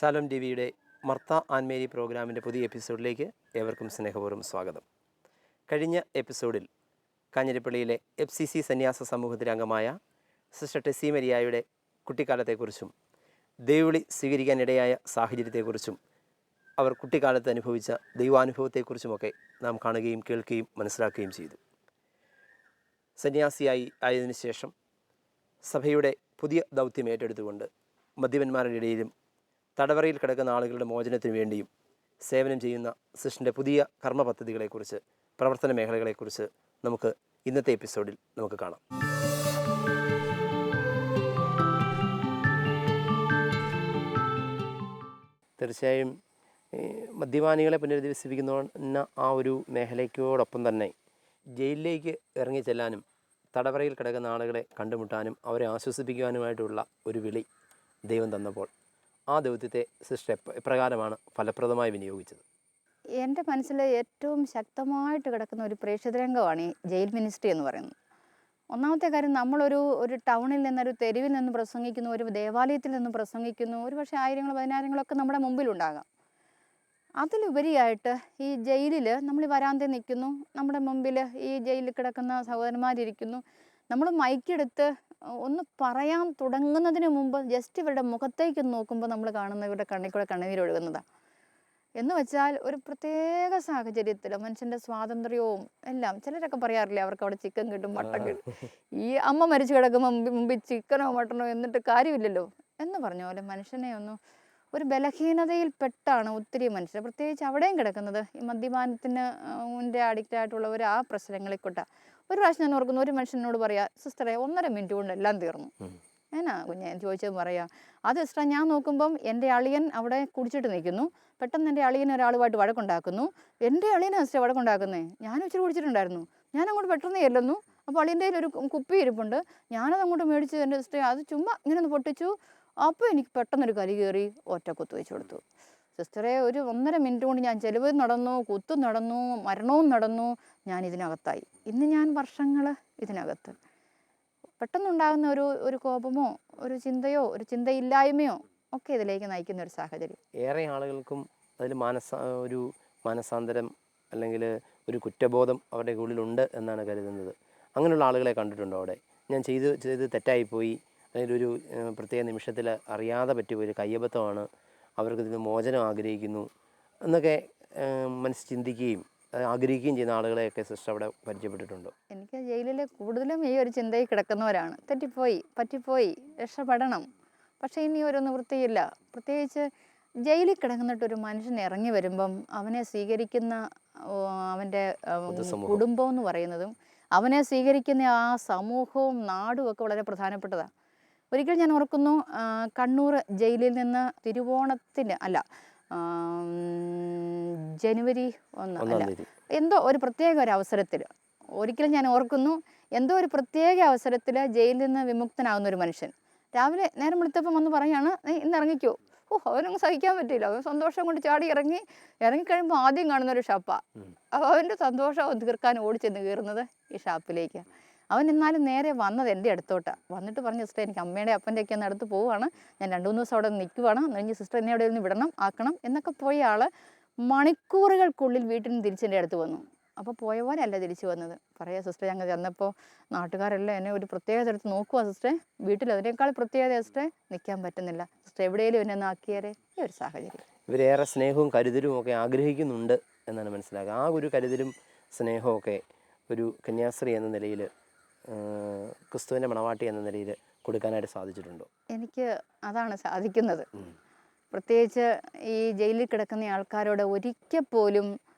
Shalom T വിയുടെ Martha and Mary പ്രോഗ്രാമിൻ്റെ പുതിയ എപ്പിസോഡിലേക്ക് ഏവർക്കും സ്നേഹപൂർവ്വം സ്വാഗതം. കഴിഞ്ഞ എപ്പിസോഡിൽ കാഞ്ഞിരപ്പള്ളിയിലെ FCC സന്യാസ സമൂഹത്തിലെ അംഗമായ സിസ്റ്റർ ടെസി മരിയായുടെ കുട്ടിക്കാലത്തെക്കുറിച്ചും ദൈവവിളി സ്വീകരിക്കാനിടയായ സാഹചര്യത്തെക്കുറിച്ചും അവർ കുട്ടിക്കാലത്ത് അനുഭവിച്ച ദൈവാനുഭവത്തെക്കുറിച്ചുമൊക്കെ നാം കാണുകയും കേൾക്കുകയും മനസ്സിലാക്കുകയും ചെയ്തു. സന്യാസിയായി ആയതിനു ശേഷം സഭയുടെ പുതിയ ദൗത്യം ഏറ്റെടുത്തുകൊണ്ട് മദ്യപന്മാരുടെ ഇടയിലും തടവറയിൽ കിടക്കുന്ന ആളുകളുടെ മോചനത്തിനു വേണ്ടിയും സേവനം ചെയ്യുന്ന സിസ്റ്ററിൻ്റെ പുതിയ കർമ്മ പദ്ധതികളെക്കുറിച്ച്, പ്രവർത്തന മേഖലകളെക്കുറിച്ച് നമുക്ക് ഇന്നത്തെ എപ്പിസോഡിൽ നമുക്ക് കാണാം. തീർച്ചയായും മദ്യപാനികളെ പുനരധിവസിപ്പിക്കുന്ന ആ ഒരു മേഖലയ്ക്കോടൊപ്പം തന്നെ ജയിലിലേക്ക് ഇറങ്ങിച്ചെല്ലാനും തടവറയിൽ കിടക്കുന്ന ആളുകളെ കണ്ടുമുട്ടാനും അവരെ ആശ്വസിപ്പിക്കുവാനുമായിട്ടുള്ള ഒരു വിളി ദൈവം തന്നപ്പോൾ ആ ദൗത്യത്തെ സിസ്റ്റർ എപ്രകാരമാണ് ഫലപ്രദമായി വിനിയോഗിച്ചത്? എൻ്റെ മനസ്സിൽ ഏറ്റവും ശക്തമായിട്ട് കിടക്കുന്ന ഒരു പ്രേക്ഷിതരംഗമാണ് ഈ ജയിൽ മിനിസ്ട്രി എന്ന് പറയുന്നത്. ഒന്നാമത്തെ കാര്യം, നമ്മളൊരു ടൗണിൽ നിന്നൊരു തെരുവിൽ നിന്ന് പ്രസംഗിക്കുന്നു, ഒരു ദേവാലയത്തിൽ നിന്ന് പ്രസംഗിക്കുന്നു, ഒരു പക്ഷേ ആയിരങ്ങൾ പതിനായിരങ്ങളൊക്കെ നമ്മുടെ മുമ്പിലുണ്ടാകാം. അതിലുപരിയായിട്ട് ഈ ജയിലിൽ നമ്മൾ വരാന്തയിൽ നിൽക്കുന്നു, നമ്മുടെ മുമ്പിൽ ഈ ജയിലിൽ കിടക്കുന്ന സഹോദരന്മാരിയ്ക്കുന്നു. നമ്മൾ മൈക്കെടുത്ത് ഒന്ന് പറയാൻ തുടങ്ങുന്നതിന് മുമ്പ് ജസ്റ്റ് ഇവരുടെ മുഖത്തേക്ക് നോക്കുമ്പോൾ നമ്മൾ കാണുന്ന ഇവരുടെ കണ്ണിൽ കൂടെ കണ്ണുനീരൊഴുകുന്നതാണ്. എന്ന് വെച്ചാൽ ഒരു പ്രത്യേക സാഹചര്യത്തിൽ മനുഷ്യൻ്റെ സ്വാതന്ത്ര്യവും എല്ലാം, ചിലരൊക്കെ പറയാറില്ലേ അവർക്ക് അവിടെ ചിക്കൻ കിട്ടും, മട്ടൻ കിട്ടും, ഈ അമ്മ മരിച്ചു കിടക്കുമ്പോൾ മുമ്പിൽ ചിക്കനോ മട്ടനോ എന്നിട്ട് കാര്യമില്ലല്ലോ എന്ന് പറഞ്ഞ പോലെ മനുഷ്യനെ ഒരു ബലഹീനതയിൽപ്പെട്ടാണ് ഒത്തിരി മനുഷ്യർ, പ്രത്യേകിച്ച് അവിടെയും കിടക്കുന്നത് ഈ മദ്യപാനത്തിന് അഡിക്റ്റ് ആയിട്ടുള്ളവർ ആ പ്രശ്നങ്ങളിൽ കൊട്ടാ. ഒരു പ്രാവശ്യം ഞാൻ ഓർക്കുന്നു, ഒരു മനുഷ്യനോട് പറയാ, സിസ്റ്ററെ 1.5 മിനിറ്റ് കൊണ്ട് എല്ലാം തീർന്നു. എന്നാ കുഞ്ഞെ ചോദിച്ചത് പറയാം. അത് സിസ്റ്റർ, ഞാൻ നോക്കുമ്പം എൻ്റെ അളിയൻ അവിടെ കുടിച്ചിട്ട് നിൽക്കുന്നു, പെട്ടെന്ന് എൻ്റെ അളിയൻ ഒരാളുമായിട്ട് വഴക്കുണ്ടാക്കുന്നു. എൻ്റെ അളിയനാണ് സിസ്റ്റർ വഴക്കുണ്ടാക്കുന്നേ, ഞാനും ഇച്ചിരി കുടിച്ചിട്ടുണ്ടായിരുന്നു, ഞാൻ അങ്ങോട്ട് പെട്ടെന്ന് ചെല്ലുന്നു, അപ്പോൾ അളിയൻ്റെ കയ്യിൽ ഒരു കുപ്പി ഇരിപ്പുണ്ട്, ഞാനത് അങ്ങോട്ട് മേടിച്ച് എൻ്റെ സിസ്റ്റർ അത് ചുമ്മാ ഇങ്ങനെ ഒന്ന് പൊട്ടിച്ചു. അപ്പോൾ എനിക്ക് പെട്ടെന്നൊരു കലി കയറി ഒറ്റ കുത്തു വെച്ച് കൊടുത്തു. സിസ്റ്ററെ, ഒരു 1.5 മിനിറ്റ് കൊണ്ട് ഞാൻ ചെലവ് നടന്നു, കുത്തും നടന്നു, മരണവും നടന്നു, ഞാൻ ഇതിനകത്തായി. ഇന്ന് ഞാൻ വർഷങ്ങൾ ഇതിനകത്ത്. പെട്ടെന്നുണ്ടാകുന്ന ഒരു കോപമോ ഒരു ചിന്തയോ ഒരു ചിന്തയില്ലായ്മയോ ഒക്കെ ഇതിലേക്ക് നയിക്കുന്ന ഒരു സാഹചര്യം. ഏറെ ആളുകൾക്കും അതിൽ ഒരു മാനസാന്തരം അല്ലെങ്കിൽ ഒരു കുറ്റബോധം അവരുടെ ഉള്ളിലുണ്ട് എന്നാണ് കരുതുന്നത്. അങ്ങനെയുള്ള ആളുകളെ കണ്ടിട്ടുണ്ടോ അവിടെ? ഞാൻ ചെയ്ത് തെറ്റായിപ്പോയി, അല്ലെങ്കിൽ ഒരു പ്രത്യേക നിമിഷത്തിൽ അറിയാതെ പറ്റിയൊരു കയ്യബദ്ധമാണ്, അവർക്ക് ഇതിന് മോചനം ആഗ്രഹിക്കുന്നു എന്നൊക്കെ മനസ്സ് ചിന്തിക്കുകയും ആഗ്രഹിക്കുകയും ചെയ്യുന്ന ആളുകളെയൊക്കെ സിസ്റ്റർ അവിടെ പരിചയപ്പെട്ടിട്ടുണ്ടോ? എനിക്ക് ജയിലിൽ കൂടുതലും ഈ ഒരു ചിന്തയിൽ കിടക്കുന്നവരാണ്. തെറ്റിപ്പോയി, പറ്റിപ്പോയി, രക്ഷപ്പെടണം, പക്ഷേ ഇനി ഒരു നിവൃത്തിയില്ല. പ്രത്യേകിച്ച് ജയിലിൽ കിടന്നിട്ടൊരു മനുഷ്യൻ ഇറങ്ങി വരുമ്പം അവനെ സ്വീകരിക്കുന്ന അവൻ്റെ കുടുംബം എന്ന് പറയുന്നതും അവനെ സ്വീകരിക്കുന്ന ആ സമൂഹവും നാടും ഒക്കെ വളരെ പ്രധാനപ്പെട്ടതാണ്. ഒരിക്കൽ ഞാൻ ഓർക്കുന്നു, കണ്ണൂർ ജയിലിൽ നിന്ന് തിരുവോണത്തിന് ജനുവരി 1 എന്തോ ഒരു പ്രത്യേക ഒരു അവസരത്തിൽ, ഒരിക്കലും ഞാൻ ഓർക്കുന്നു, എന്തോ ഒരു പ്രത്യേക അവസരത്തിൽ ജയിലിൽ നിന്ന് വിമുക്തനാകുന്ന ഒരു മനുഷ്യൻ രാവിലെ നേരം വെളുത്തപ്പം വന്ന് പറയാണ്, ഇന്ന് ഇറങ്ങിക്കോ. അവനങ്ങ് സഹിക്കാൻ പറ്റിയില്ല, അവൻ സന്തോഷം കൊണ്ട് ചാടി ഇറങ്ങിക്കഴിയുമ്പോൾ ആദ്യം കാണുന്ന ഒരു ഷാപ്പാണ്. അപ്പോൾ അവൻ്റെ സന്തോഷം തീർക്കാൻ ഓടിച്ചെന്ന് കയറുന്നത് ഈ ഷാപ്പിലേക്ക്. അവൻ എന്നാലും നേരെ വന്നത് എൻ്റെ അടുത്തോട്ടാണ്. വന്നിട്ട് പറഞ്ഞു, സിസ്റ്റർ എനിക്ക് അമ്മയുടെ അപ്പൻ്റെ ഒക്കെ ഒന്ന് അടുത്ത് പോവുകയാണ്, ഞാൻ 2-3 ദിവസം അവിടെ നിൽക്കുവാണ്, കഴിഞ്ഞ് സിസ്റ്റർ എന്നെ അവിടെ ഒന്ന് വിടണം ആക്കണം എന്നൊക്കെ പോയ ആൾ മണിക്കൂറുകൾക്കുള്ളിൽ വീട്ടിൽ നിന്ന് തിരിച്ചെൻ്റെ അടുത്ത് വന്നു. അപ്പോൾ പോയ പോലെ അല്ല തിരിച്ചു വന്നത്. പറയാം, സിസ്റ്റർ ഞങ്ങൾ ചെന്നപ്പോൾ നാട്ടുകാരെല്ലാം എന്നെ ഒരു പ്രത്യേക സ്ഥലത്ത് നോക്കുക സിസ്റ്ററെ, വീട്ടിൽ അതിനേക്കാൾ പ്രത്യേകത സിസ്റ്ററെ, നിൽക്കാൻ പറ്റുന്നില്ല സിസ്റ്റർ, എവിടെയെങ്കിലും എന്നെ ഒന്ന് ആക്കിയാലേ. ഈ ഒരു സാഹചര്യം ഇവരേറെ സ്നേഹവും കരുതലും ഒക്കെ ആഗ്രഹിക്കുന്നുണ്ട് എന്നാണ് മനസ്സിലാക്കുക. ആ ഒരു കരുതലും സ്നേഹവും ഒക്കെ ഒരു കന്യാസ്ത്രീ എന്ന നിലയിൽ, ക്രിസ്തുവിൻ്റെ മണവാട്ടി എന്ന നിലയിൽ കൊടുക്കാനായിട്ട് സാധിച്ചിട്ടുണ്ടോ? എനിക്ക് അതാണ് സാധിക്കുന്നത്. പ്രത്യേകിച്ച് ഈ ജയിലിൽ കിടക്കുന്ന ആൾക്കാരോട് ഒരിക്കൽ പോലും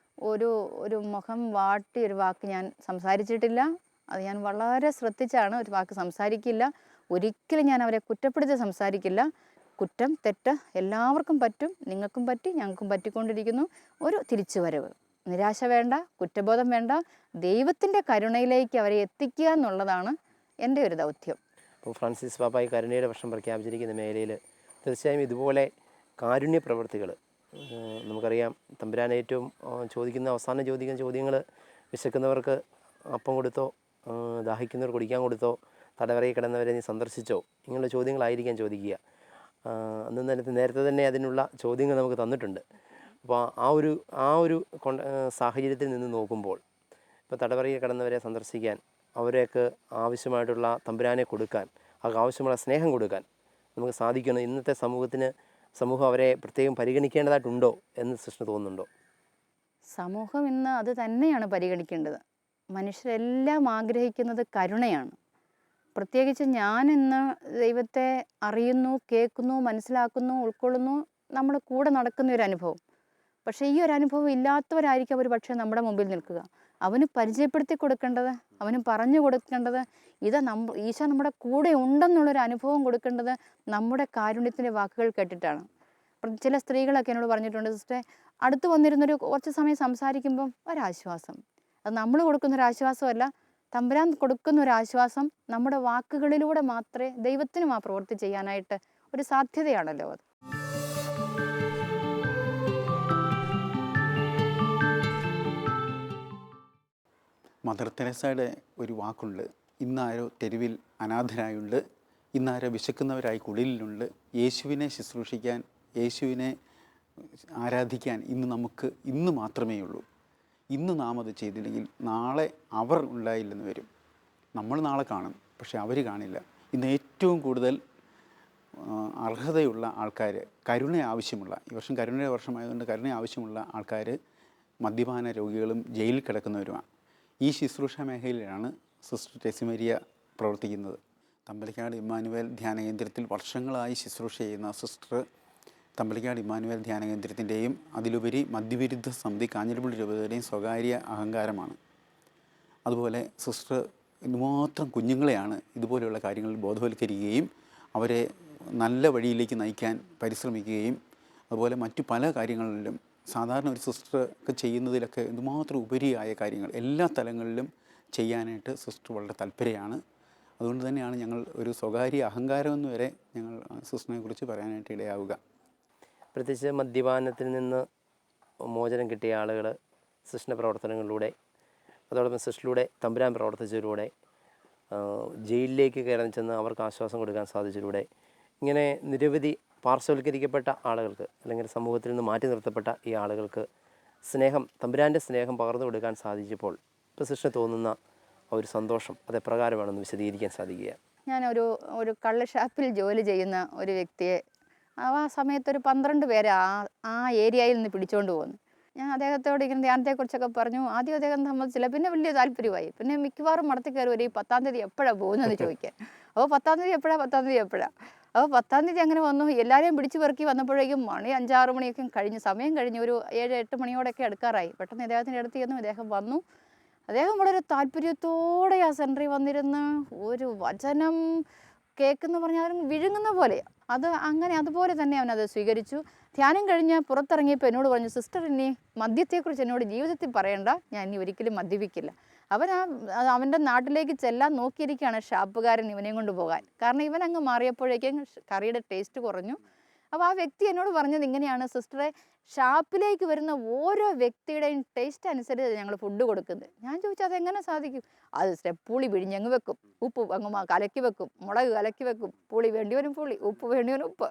ഒരു മുഖം വാട്ടി ഒരു വാക്ക് ഞാൻ സംസാരിച്ചിട്ടില്ല. അത് ഞാൻ വളരെ ശ്രദ്ധിച്ചാണ് ഒരു വാക്ക് സംസാരിക്കില്ല. ഒരിക്കലും ഞാൻ അവരെ കുറ്റപ്പെടുത്തി സംസാരിക്കില്ല. കുറ്റം തെറ്റ് എല്ലാവർക്കും പറ്റും, നിങ്ങൾക്കും പറ്റി, ഞങ്ങൾക്കും പറ്റിക്കൊണ്ടിരിക്കുന്നു. ഒരു തിരിച്ചുവരവ്, നിരാശ വേണ്ട, കുറ്റബോധം വേണ്ട, ദൈവത്തിൻ്റെ കരുണയിലേക്ക് അവരെ എത്തിക്കുക എന്നുള്ളതാണ് എൻ്റെ ഒരു ദൗത്യം. അപ്പോൾ ഫ്രാൻസിസ് പാപ്പായി കരുണയുടെ വർഷം പ്രഖ്യാപിച്ചിരിക്കുന്ന മേഖലയിൽ തീർച്ചയായും ഇതുപോലെ കാരുണ്യ പ്രവൃത്തികൾ, നമുക്കറിയാം തമ്പുരാൻ ഏറ്റവും ചോദിക്കുന്ന ചോദ്യങ്ങൾ വിശക്കുന്നവർക്ക് അപ്പം കൊടുത്തോ, ദാഹിക്കുന്നവർ കുടിക്കാൻ കൊടുത്തോ, തടവറയിൽ കിടന്നവരെ നീ സന്ദർശിച്ചോ, ഇങ്ങനെയുള്ള ചോദ്യങ്ങളായിരിക്കാം ചോദിക്കുക. നേരത്തെ തന്നെ അതിനുള്ള ചോദ്യങ്ങൾ നമുക്ക് തന്നിട്ടുണ്ട്. അപ്പോൾ ആ ഒരു സാഹചര്യത്തിൽ നിന്ന് നോക്കുമ്പോൾ ഇപ്പോൾ തടവറയിൽ കിടന്നവരെ സന്ദർശിക്കാൻ, അവരെയൊക്കെ ആവശ്യമായിട്ടുള്ള തമ്പുരാനെ കൊടുക്കാൻ, അവർക്ക് ആവശ്യമുള്ള സ്നേഹം കൊടുക്കാൻ നമുക്ക് സാധിക്കണം. ഇന്നത്തെ സമൂഹം അവരെ പ്രത്യേകം പരിഗണിക്കേണ്ടതായിട്ടുണ്ടോ എന്ന് സിസ്റ്റർ തോന്നുന്നുണ്ടോ? സമൂഹം ഇന്ന് അത് തന്നെയാണ് പരിഗണിക്കേണ്ടത്. മനുഷ്യരെല്ലാം ആഗ്രഹിക്കുന്നത് കരുണയാണ്. പ്രത്യേകിച്ച് ഞാനിന്ന് ദൈവത്തെ അറിയുന്നു, കേൾക്കുന്നു, മനസ്സിലാക്കുന്നു, ഉൾക്കൊള്ളുന്നു, നമ്മുടെ കൂടെ നടക്കുന്ന ഒരു അനുഭവം. പക്ഷേ ഈ ഒരു അനുഭവം ഇല്ലാത്തവരായിരിക്കും ഒരു പക്ഷേ നമ്മുടെ മുമ്പിൽ നിൽക്കുക. അവന് പരിചയപ്പെടുത്തി കൊടുക്കേണ്ടത്, അവന് പറഞ്ഞു കൊടുക്കേണ്ടത്, ഈശോ നമ്മുടെ കൂടെ ഉണ്ടെന്നുള്ളൊരു അനുഭവം കൊടുക്കേണ്ടത് നമ്മുടെ കാരുണ്യത്തിൻ്റെ വാക്കുകൾ കേട്ടിട്ടാണ്. ചില സ്ത്രീകളൊക്കെ എന്നോട് പറഞ്ഞിട്ടുണ്ട്, സിസ്റ്ററെ അടുത്ത് വന്നിരുന്നൊരു കുറച്ച് സമയം സംസാരിക്കുമ്പം ഒരാശ്വാസം. അത് നമ്മൾ കൊടുക്കുന്നൊരാശ്വാസമല്ല, തമ്പുരാൻ കൊടുക്കുന്നൊരാശ്വാസം നമ്മുടെ വാക്കുകളിലൂടെ മാത്രമേ ദൈവത്തിനും ആ പ്രവൃത്തി ചെയ്യാനായിട്ട് ഒരു സാധ്യതയാണല്ലോ അത്. മദർ തെരേസയുടെ ഒരു വാക്കുണ്ട്, ഇന്നാരോ തെരുവിൽ അനാഥരായുണ്ട്, ഇന്നാരോ വിശക്കുന്നവരായി കുടിലുണ്ട്. യേശുവിനെ ശുശ്രൂഷിക്കാൻ, യേശുവിനെ ആരാധിക്കാൻ ഇന്ന് മാത്രമേ ഉള്ളൂ. ഇന്ന് നാം അത് ചെയ്തില്ലെങ്കിൽ നാളെ അവർ ഉണ്ടായില്ലെന്ന് വരും. നമ്മൾ നാളെ കാണും, പക്ഷെ അവർ കാണില്ല. ഇന്ന് ഏറ്റവും കൂടുതൽ അർഹതയുള്ള ആൾക്കാർ, കരുണ ആവശ്യമുള്ള, ഈ വർഷം കരുണയുടെ വർഷമായതുകൊണ്ട് കരുണ ആവശ്യമുള്ള ആൾക്കാർ മദ്യപാന രോഗികളും ജയിലിൽ കിടക്കുന്നവരുമാണ്. ഈ ശുശ്രൂഷ മേഖലയിലാണ് സിസ്റ്റർ ടെസി മരിയ പ്രവർത്തിക്കുന്നത്. തമ്പലക്കാട് ഇമ്മാനുവേൽ ധ്യാന കേന്ദ്രത്തിൽ വർഷങ്ങളായി ശുശ്രൂഷ ചെയ്യുന്ന സിസ്റ്റർ തമ്പലക്കാട് ഇമ്മാനുവേൽ ധ്യാന കേന്ദ്രത്തിൻ്റെയും അതിലുപരി മദ്യവിരുദ്ധ സമിതി കാഞ്ഞിരപ്പള്ളി രൂപതയുടെയും സ്വകാര്യ അഹങ്കാരമാണ്. അതുപോലെ സിസ്റ്റർ ഇതുമാത്രം കുഞ്ഞുങ്ങളെയാണ് ഇതുപോലെയുള്ള കാര്യങ്ങളിൽ ബോധവൽക്കരിക്കുകയും അവരെ നല്ല വഴിയിലേക്ക് നയിക്കാൻ പരിശ്രമിക്കുകയും അതുപോലെ മറ്റു പല കാര്യങ്ങളിലും സാധാരണ ഒരു സിസ്റ്റർ ഒക്കെ ചെയ്യുന്നതിലൊക്കെ എന്തുമാത്രം ഉപരിയായ കാര്യങ്ങൾ എല്ലാ തലങ്ങളിലും ചെയ്യാനായിട്ട് സിസ്റ്റർ വളരെ താല്പര്യമാണ്. അതുകൊണ്ട് തന്നെയാണ് ഞങ്ങൾ ഒരു സ്വകാര്യ അഹങ്കാരമെന്ന് വരെ ഞങ്ങൾ സിസ്റ്ററിനെ കുറിച്ച് പറയാനായിട്ട് ഇടയാവുക. പ്രത്യേകിച്ച് മദ്യപാനത്തിൽ നിന്ന് മോചനം കിട്ടിയ ആളുകൾ സിസ്റ്ററിൻ്റെ പ്രവർത്തനങ്ങളിലൂടെ, അതോടൊപ്പം സിസ്റ്ററിലൂടെ തമ്പുരാൻ പ്രവർത്തിച്ചതിലൂടെ, ജയിലിലേക്ക് കയറി ചെന്ന് അവർക്ക് ആശ്വാസം കൊടുക്കാൻ സാധിച്ചതിലൂടെ, ഇങ്ങനെ നിരവധി പാർശ്വവൽക്കരിക്കപ്പെട്ട ആളുകൾക്ക് അല്ലെങ്കിൽ സമൂഹത്തിൽ നിന്ന് മാറ്റി നിർത്തപ്പെട്ട ഈ ആളുകൾക്ക് തമ്പുരാൻ്റെ സ്നേഹം പകർന്നു കൊടുക്കാൻ സാധിച്ചപ്പോൾ ഇപ്പോൾ സിസ്റ്ററിന് തോന്നുന്ന ഒരു സന്തോഷം അതെപ്രകാരമാണെന്ന് വിശദീകരിക്കാൻ സാധിക്കുക? ഒരു കള്ള് ഷാപ്പിൽ ജോലി ചെയ്യുന്ന ഒരു വ്യക്തിയെ ആ സമയത്തൊരു 12 പേരെ ആ ഏരിയയിൽ നിന്ന് പിടിച്ചുകൊണ്ട് പോകുന്നു. ഞാൻ അദ്ദേഹത്തോട് ഇങ്ങനെ ധ്യാനത്തെക്കുറിച്ചൊക്കെ പറഞ്ഞു. ആദ്യം അദ്ദേഹം സമ്മതിച്ചില്ല, പിന്നെ വലിയ താല്പര്യമായി. പിന്നെ മിക്കവാറും മടത്തി കയറി വരും, ഈ 10-ാം തീയതി എപ്പോഴാണ് പോകുന്നതെന്ന് ചോദിക്കാൻ. അപ്പോൾ 10-ാം തീയതി എപ്പോഴാണ് അപ്പോൾ 10-ാം തീയതി അങ്ങനെ വന്നു. എല്ലാവരെയും പിടിച്ചു പെറുക്കി വന്നപ്പോഴേക്കും മണി 5-6 മണിയൊക്കെ കഴിഞ്ഞ്, സമയം കഴിഞ്ഞ് ഒരു 7-8 മണിയോടൊക്കെ അടുക്കാറായി. പെട്ടെന്ന് അദ്ദേഹത്തിൻ്റെ അടുത്ത് ചെന്നു. അദ്ദേഹം വന്നു. അദ്ദേഹം വളരെ താല്പര്യത്തോടെ ആ സെൻറ്ററിൽ വന്നിരുന്ന് ഒരു വചനം കേൾക്കുന്ന പറഞ്ഞാൽ വിഴുങ്ങുന്ന പോലെ അതുപോലെ തന്നെ അവനത് സ്വീകരിച്ചു. ധ്യാനം കഴിഞ്ഞ് പുറത്തിറങ്ങിയപ്പോൾ എന്നോട് പറഞ്ഞു, സിസ്റ്റർ ഇനി മദ്യത്തെക്കുറിച്ച് എന്നോട് ജീവിതത്തിൽ പറയണ്ട, ഞാൻ ഇനി ഒരിക്കലും മദ്യപിക്കില്ല. അവൻ്റെ നാട്ടിലേക്ക് ചെല്ലാൻ നോക്കിയിരിക്കുകയാണ് ഷാപ്പുകാരൻ ഇവനെയും കൊണ്ട് പോകാൻ. കാരണം ഇവനങ്ങ് മാറിയപ്പോഴേക്കും കറിയുടെ ടേസ്റ്റ് കുറഞ്ഞു. അപ്പോൾ ആ വ്യക്തി എന്നോട് പറഞ്ഞത് ഇങ്ങനെയാണ്, സിസ്റ്ററെ ഷാപ്പിലേക്ക് വരുന്ന ഓരോ വ്യക്തിയുടെയും ടേസ്റ്റ് അനുസരിച്ച് ഞങ്ങൾ ഫുഡ് കൊടുക്കുന്നത്. ഞാൻ ചോദിച്ചാൽ അതെങ്ങനെ സാധിക്കും? അത് സിസ്റ്ററെ പുളി പിഴിഞ്ഞങ്ങ് വെക്കും, ഉപ്പ് അങ്ങ് കലക്കി വെക്കും, മുളക് കലക്കി വെക്കും, പുളി വേണ്ടിയവനും പുളി, ഉപ്പ് വേണ്ടിയവനും ഉപ്പ്,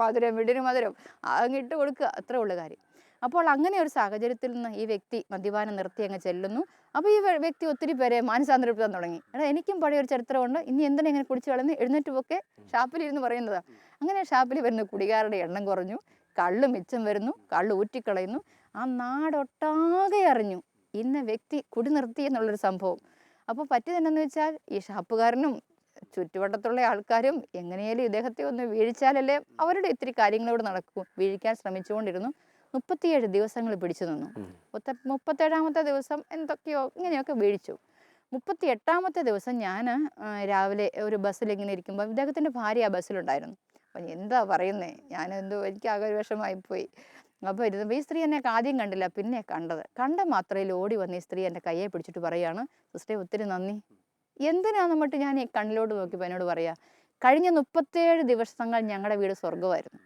മധുരം വേണ്ടിയവനും മധുരം, അങ്ങിട്ട് കൊടുക്കുക, അത്രേ ഉള്ള കാര്യം. അപ്പോൾ അങ്ങനെ ഒരു സാഹചര്യത്തിൽ നിന്ന് ഈ വ്യക്തി മദ്യപാനം നിർത്തി അങ്ങ് ചെല്ലുന്നു. അപ്പോൾ ഈ വ്യക്തി ഒത്തിരി പേരെ മാനസാന്തരപ്പെടുത്താൻ തുടങ്ങി. എനിക്കും പഴയൊരു ചരിത്രമുണ്ട്, ഇനി എന്തിനാ ഇങ്ങനെ കുടിച്ച് കളഞ്ഞ് എഴുന്നേറ്റുമൊക്കെ ഷാപ്പിലിരുന്ന് പറയുന്നതാണ്. അങ്ങനെ ഷാപ്പിൽ വരുന്ന കുടികാരുടെ എണ്ണം കുറഞ്ഞു, കള്ള് മിച്ചം വരുന്നു, കള്ള് ഊറ്റിക്കളയുന്നു. ആ നാടൊട്ടാകെ അറിഞ്ഞു ഇന്ന വ്യക്തി കുടി നിർത്തി എന്നുള്ളൊരു സംഭവം. അപ്പോൾ പറ്റിയതെന്നു വെച്ചാൽ ഈ ഷാപ്പുകാരനും ചുറ്റുവട്ടത്തുള്ള ആൾക്കാരും എങ്ങനെയാലും ഇദ്ദേഹത്തെ ഒന്ന് വീഴിച്ചാലല്ലേ അവരുടെ ഇത്തിരി കാര്യങ്ങളോട് നടക്കൂ. വീഴിക്കാൻ ശ്രമിച്ചുകൊണ്ടിരുന്നു. 37 ദിവസങ്ങൾ പിടിച്ചു നിന്നു. 37-ാമത്തെ ദിവസം എന്തൊക്കെയോ ഇങ്ങനെയൊക്കെ വീഴിച്ചു. 38-ാമത്തെ ദിവസം ഞാൻ രാവിലെ ഒരു ബസ്സിൽ ഇങ്ങനെ ഇരിക്കുമ്പോൾ ഇദ്ദേഹത്തിൻ്റെ ഭാര്യ ആ ബസ്സിലുണ്ടായിരുന്നു. അപ്പം എന്താ പറയുന്നേ, എനിക്ക് ആകെ ഒരു വിഷമമായിപ്പോയി. അപ്പോൾ ഈ സ്ത്രീ എന്നെ ആദ്യം കണ്ടില്ല, പിന്നെ കണ്ട മാത്രയിൽ ഓടി വന്ന് ഈ സ്ത്രീ എൻ്റെ കയ്യെ പിടിച്ചിട്ട് പറയുകയാണ്, സിസ്റ്ററെ ഒത്തിരി നന്ദി. എന്തിനാന്ന് പറഞ്ഞിട്ട് ഞാൻ ഈ കണ്ണിലോട്ട് നോക്കിയപ്പോൾ എന്നോട് പറയാ, കഴിഞ്ഞ 37 ദിവസങ്ങൾ ഞങ്ങളുടെ വീട് സ്വർഗമായിരുന്നു.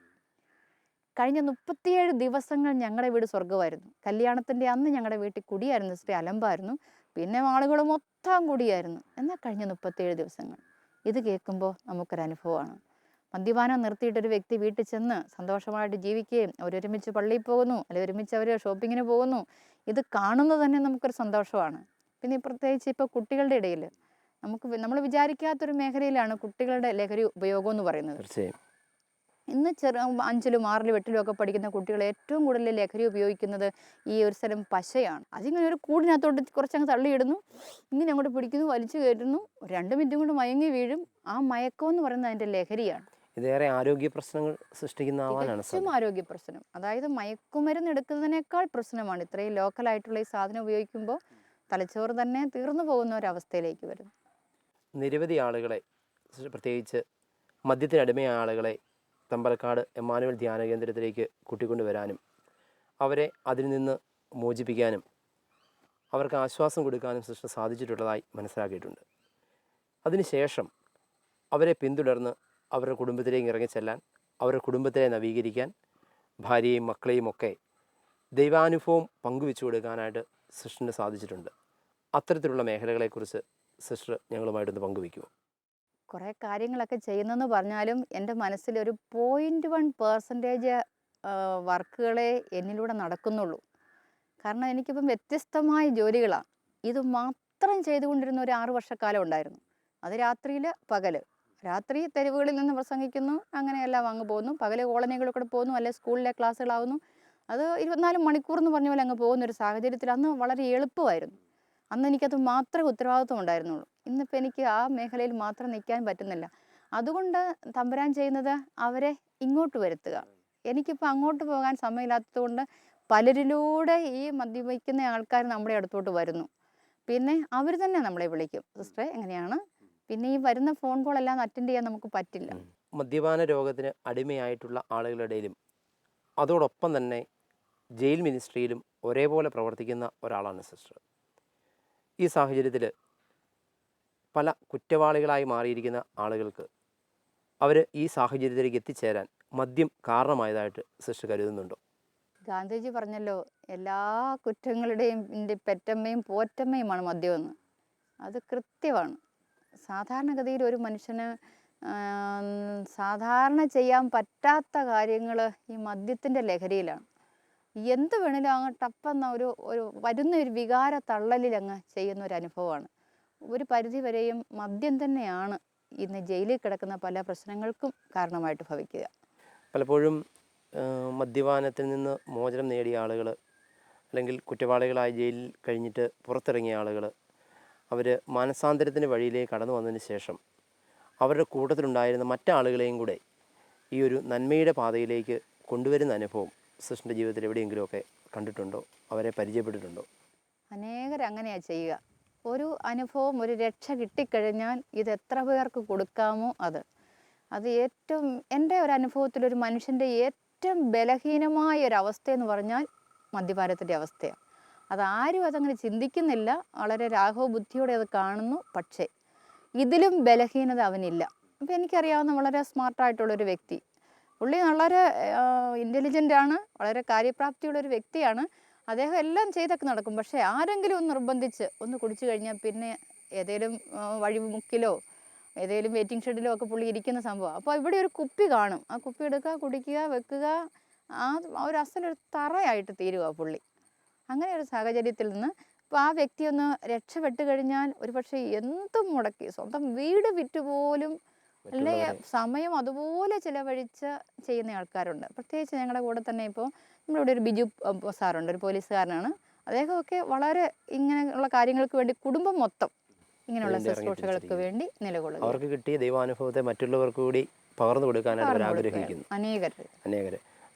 കഴിഞ്ഞ 37 ദിവസങ്ങൾ ഞങ്ങളുടെ വീട് സ്വർഗമായിരുന്നു. കല്യാണത്തിൻ്റെ അന്ന് ഞങ്ങളുടെ വീട്ടിൽ കുടിയായിരുന്നു സിസ്റ്ററെ, അലമ്പായിരുന്നു. പിന്നെ ആളുകൾ മൊത്തം കുടിയായിരുന്നു. എന്നാൽ കഴിഞ്ഞ 37 ദിവസങ്ങൾ ഇത് കേൾക്കുമ്പോൾ നമുക്കൊരനുഭവമാണ്. മദ്യപാനം നിർത്തിയിട്ടൊരു വ്യക്തി വീട്ടിൽ ചെന്ന് സന്തോഷമായിട്ട് ജീവിക്കുകയും അവരൊരുമിച്ച് പള്ളിയിൽ പോകുന്നു, അല്ലെങ്കിൽ ഒരുമിച്ച് അവർ ഷോപ്പിങ്ങിന് പോകുന്നു, ഇത് കാണുന്നത് തന്നെ നമുക്കൊരു സന്തോഷമാണ്. പിന്നെ പ്രത്യേകിച്ച് ഇപ്പോൾ കുട്ടികളുടെ ഇടയിൽ നമ്മൾ വിചാരിക്കാത്തൊരു മേഖലയിലാണ് കുട്ടികളുടെ ലഹരി ഉപയോഗം എന്ന് പറയുന്നത്. തീർച്ചയായും ഇന്ന് 5ലും 6ലും 8ലും ഒക്കെ പഠിക്കുന്ന കുട്ടികൾ ഏറ്റവും കൂടുതൽ ലഹരി ഉപയോഗിക്കുന്നത് ഈ ഒരു സ്ഥലം പശയാണ്. അതിങ്ങനെ ഒരു കൂടിനകത്തോട്ട് കുറച്ചങ്ങ് തള്ളിയിടുന്നു, ഇങ്ങനെ അങ്ങോട്ട് പിടിക്കുന്നു, വലിച്ചു കയറ്റുന്നു, 2 മിനിറ്റും കൊണ്ട് മയങ്ങി വീഴും. ആ മയക്കം എന്ന് പറയുന്നത് അതിൻ്റെ ലഹരിയാണ്. ഇതേറെ ആരോഗ്യ പ്രശ്നങ്ങൾ സൃഷ്ടിക്കുന്ന ആവാനാണ് തികച്ചും ആരോഗ്യ പ്രശ്നം. അതായത് മയക്കുമരുന്ന് എടുക്കുന്നതിനേക്കാൾ പ്രശ്നമാണ് ഇത്രയും ലോക്കലായിട്ടുള്ള ഈ സാധനം ഉപയോഗിക്കുമ്പോൾ തലച്ചോറ് തന്നെ തീർന്നു പോകുന്ന ഒരവസ്ഥയിലേക്ക് വരുന്നു. നിരവധി ആളുകളെ, പ്രത്യേകിച്ച് മദ്യത്തിനടിമയായ ആളുകളെ തമ്പലക്കാട് എമ്മാനുവൽ ധ്യാന കേന്ദ്രത്തിലേക്ക് കൂട്ടിക്കൊണ്ടുവരാനും അവരെ അതിൽ നിന്ന് മോചിപ്പിക്കാനും അവർക്ക് ആശ്വാസം കൊടുക്കാനും സിസ്റ്റർ സാധിച്ചിട്ടുള്ളതായി മനസ്സിലാക്കിയിട്ടുണ്ട്. അതിനുശേഷം അവരെ പിന്തുടർന്ന് അവരുടെ കുടുംബത്തിലേക്ക് ഇറങ്ങിച്ചെല്ലാൻ, അവരുടെ കുടുംബത്തിലെ നവീകരിക്കാൻ, ഭാര്യയും മക്കളെയും ഒക്കെ ദൈവാനുഭവം പങ്കുവെച്ചു കൊടുക്കാനായിട്ട് സിസ്റ്ററിന് സാധിച്ചിട്ടുണ്ട്. അത്തരത്തിലുള്ള മേഖലകളെക്കുറിച്ച് സിസ്റ്റർ ഞങ്ങളുമായിട്ടൊന്ന് പങ്കുവയ്ക്കുമോ? കുറേ കാര്യങ്ങളൊക്കെ ചെയ്യുന്നെന്ന് പറഞ്ഞാലും എൻ്റെ മനസ്സിലൊരു 0.1% വർക്കുകളെ എന്നിലൂടെ നടക്കുന്നുള്ളൂ. കാരണം എനിക്കിപ്പം വ്യത്യസ്തമായ ജോലികളാണ്. ഇത് മാത്രം ചെയ്തുകൊണ്ടിരുന്ന ഒരു 6 വർഷക്കാലം ഉണ്ടായിരുന്നു. അത് രാത്രിയിൽ പകൽ. രാത്രി തെരുവുകളിൽ നിന്ന് പ്രസംഗിക്കുന്നു, അങ്ങനെയെല്ലാം അങ്ങ് പോകുന്നു. പകൽ കോളനികളിൽ കൂടെ പോകുന്നു, അല്ലെങ്കിൽ സ്കൂളിലെ ക്ലാസ്സുകളാവുന്നു. അത് 24 മണിക്കൂർ എന്ന് പറഞ്ഞ പോലെ അങ്ങ് പോകുന്നൊരു സാഹചര്യത്തിൽ അന്ന് വളരെ എളുപ്പമായിരുന്നു. അന്ന് എനിക്കത് മാത്രമേ ഉത്തരവാദിത്വം ഉണ്ടായിരുന്നുള്ളൂ. ഇന്നിപ്പോൾ എനിക്ക് ആ മേഖലയിൽ മാത്രം നിൽക്കാൻ പറ്റുന്നില്ല. അതുകൊണ്ട് തമ്പുരാൻ ചെയ്യുന്നത് അവരെ ഇങ്ങോട്ട് വരുത്തുക. എനിക്കിപ്പോൾ അങ്ങോട്ട് പോകാൻ സമയമില്ലാത്തതുകൊണ്ട് പലരിലൂടെ ഈ മദ്യപിക്കുന്ന ആൾക്കാർ നമ്മുടെ അടുത്തോട്ട് വരുന്നു. പിന്നെ അവർ തന്നെ നമ്മളെ വിളിക്കും, സിസ്റ്ററെ എങ്ങനെയാണ്. പിന്നെ ഈ വരുന്ന ഫോൺ കോളെല്ലാം അറ്റൻഡ് ചെയ്യാൻ നമുക്ക് പറ്റില്ല. മദ്യപാന രോഗത്തിന് അടിമയായിട്ടുള്ള ആളുകളുടെ ഇടയിലും അതോടൊപ്പം തന്നെ ജയിൽ മിനിസ്ട്രിയിലും ഒരേപോലെ പ്രവർത്തിക്കുന്ന ഒരാളാണ് സിസ്റ്റർ. ഈ സാഹചര്യത്തിൽ പല കുറ്റവാളികളായി മാറിയിരിക്കുന്ന ആളുകൾക്ക് അവർ ഈ സാഹചര്യത്തിലേക്ക് എത്തിച്ചേരാൻ മദ്യം കാരണമായതായിട്ട് സിസ്റ്റർ കരുതുന്നുണ്ടോ? ഗാന്ധിജി പറഞ്ഞല്ലോ, എല്ലാ കുറ്റങ്ങളുടെയും പെറ്റമ്മയും പോറ്റമ്മയുമാണ് മദ്യമെന്ന്. അത് കൃത്യമാണ്. സാധാരണഗതിയിൽ ഒരു മനുഷ്യന് സാധാരണ ചെയ്യാൻ പറ്റാത്ത കാര്യങ്ങൾ ഈ മദ്യത്തിൻ്റെ ലഹരിയിലാണ്. എന്ത് വേണേലും അങ്ങ് ടപ്പെന്ന ഒരു വരുന്ന ഒരു വികാര തള്ളലിൽ അങ്ങ് ചെയ്യുന്ന ഒരു അനുഭവമാണ്. ഒരു പരിധി വരെയും മദ്യം തന്നെയാണ് ഇന്ന് ജയിലിൽ കിടക്കുന്ന പല പ്രശ്നങ്ങൾക്കും കാരണമായിട്ട് ഭവിക്കുക. പലപ്പോഴും മദ്യപാനത്തിൽ നിന്ന് മോചനം നേടിയ ആളുകൾ, അല്ലെങ്കിൽ കുറ്റവാളികളായി ജയിലിൽ കഴിഞ്ഞിട്ട് പുറത്തിറങ്ങിയ ആളുകൾ, അവർ മാനസാന്തരത്തിൻ്റെ വഴിയിലേക്ക് കടന്നു വന്നതിന് ശേഷം അവരുടെ കൂട്ടത്തിലുണ്ടായിരുന്ന മറ്റാളുകളെയും കൂടെ ഈ ഒരു നന്മയുടെ പാതയിലേക്ക് കൊണ്ടുവരുന്ന അനുഭവം സിസ്റ്ററിൻ്റെ ജീവിതത്തിൽ എവിടെയെങ്കിലുമൊക്കെ കണ്ടിട്ടുണ്ടോ? അവരെ പരിചയപ്പെട്ടിട്ടുണ്ടോ? അനേകരങ്ങനെയാണ് ചെയ്യുക. ഒരു അനുഭവം, ഒരു രക്ഷ കിട്ടിക്കഴിഞ്ഞാൽ ഇത് എത്ര പേർക്ക് കൊടുക്കാമോ അത് ഏറ്റവും, എൻ്റെ ഒരു അനുഭവത്തിലൊരു മനുഷ്യൻ്റെ ഏറ്റവും ബലഹീനമായ ഒരു അവസ്ഥയെന്ന് പറഞ്ഞാൽ മദ്യപാനത്തിൻ്റെ അവസ്ഥയാണ്. അതാരും അതങ്ങനെ ചിന്തിക്കുന്നില്ല, വളരെ രാഘവ ബുദ്ധിയോടെ അത് കാണുന്നു. പക്ഷേ ഇതിലും ബലഹീനത അവനില്ല. അപ്പോൾ എനിക്കറിയാവുന്ന വളരെ സ്മാർട്ടായിട്ടുള്ളൊരു വ്യക്തി, പുള്ളി വളരെ ഇൻ്റലിജൻ്റാണ്, വളരെ കാര്യപ്രാപ്തിയുള്ളൊരു വ്യക്തിയാണ്. അദ്ദേഹം എല്ലാം ചെയ്തൊക്കെ നടക്കും. പക്ഷേ ആരെങ്കിലും ഒന്ന് നിർബന്ധിച്ച് ഒന്ന് കുടിച്ചു കഴിഞ്ഞാൽ പിന്നെ ഏതെങ്കിലും വഴിമുക്കിലോ ഏതെങ്കിലും വെയിറ്റിംഗ് ഷെഡിലോ ഒക്കെ പുള്ളി ഇരിക്കുന്ന സംഭവം. അപ്പോൾ ഇവിടെ ഒരു കുപ്പി കാണും, ആ കുപ്പി എടുക്കുക, കുടിക്കുക, വെക്കുക, ആ ഒരു അസലൊരു തറയായിട്ട് തീരുക പുള്ളി. അങ്ങനെ ഒരു സാഹചര്യത്തിൽ നിന്ന് ഇപ്പോൾ ആ വ്യക്തി ഒന്ന് രക്ഷപ്പെട്ട് കഴിഞ്ഞാൽ ഒരു പക്ഷേ എന്തും മുടക്കി സ്വന്തം വീട് വിറ്റുപോലും അല്ലെ സമയം അതുപോലെ ചിലവഴിച്ച് ചെയ്യുന്ന ആൾക്കാരുണ്ട്. പ്രത്യേകിച്ച് ഞങ്ങളുടെ കൂടെ തന്നെ ഇപ്പോൾ നമ്മളിവിടെ ഒരു ബിജു സാറുണ്ട്, ഒരു പോലീസുകാരനാണ്. അദ്ദേഹമൊക്കെ വളരെ ഇങ്ങനെയുള്ള കാര്യങ്ങൾക്ക് വേണ്ടി കുടുംബം മൊത്തം ഇങ്ങനെയുള്ള ശുശ്രൂഷകൾക്ക് വേണ്ടി നിലകൊള്ളുക. അവർക്ക് കിട്ടിയ ദൈവാനുഭവത്തെ മറ്റുള്ളവർക്ക് കൂടി പകർന്നു കൊടുക്കാനായിട്ട് അവർ ആഗ്രഹിക്കുന്നു. അനേകർ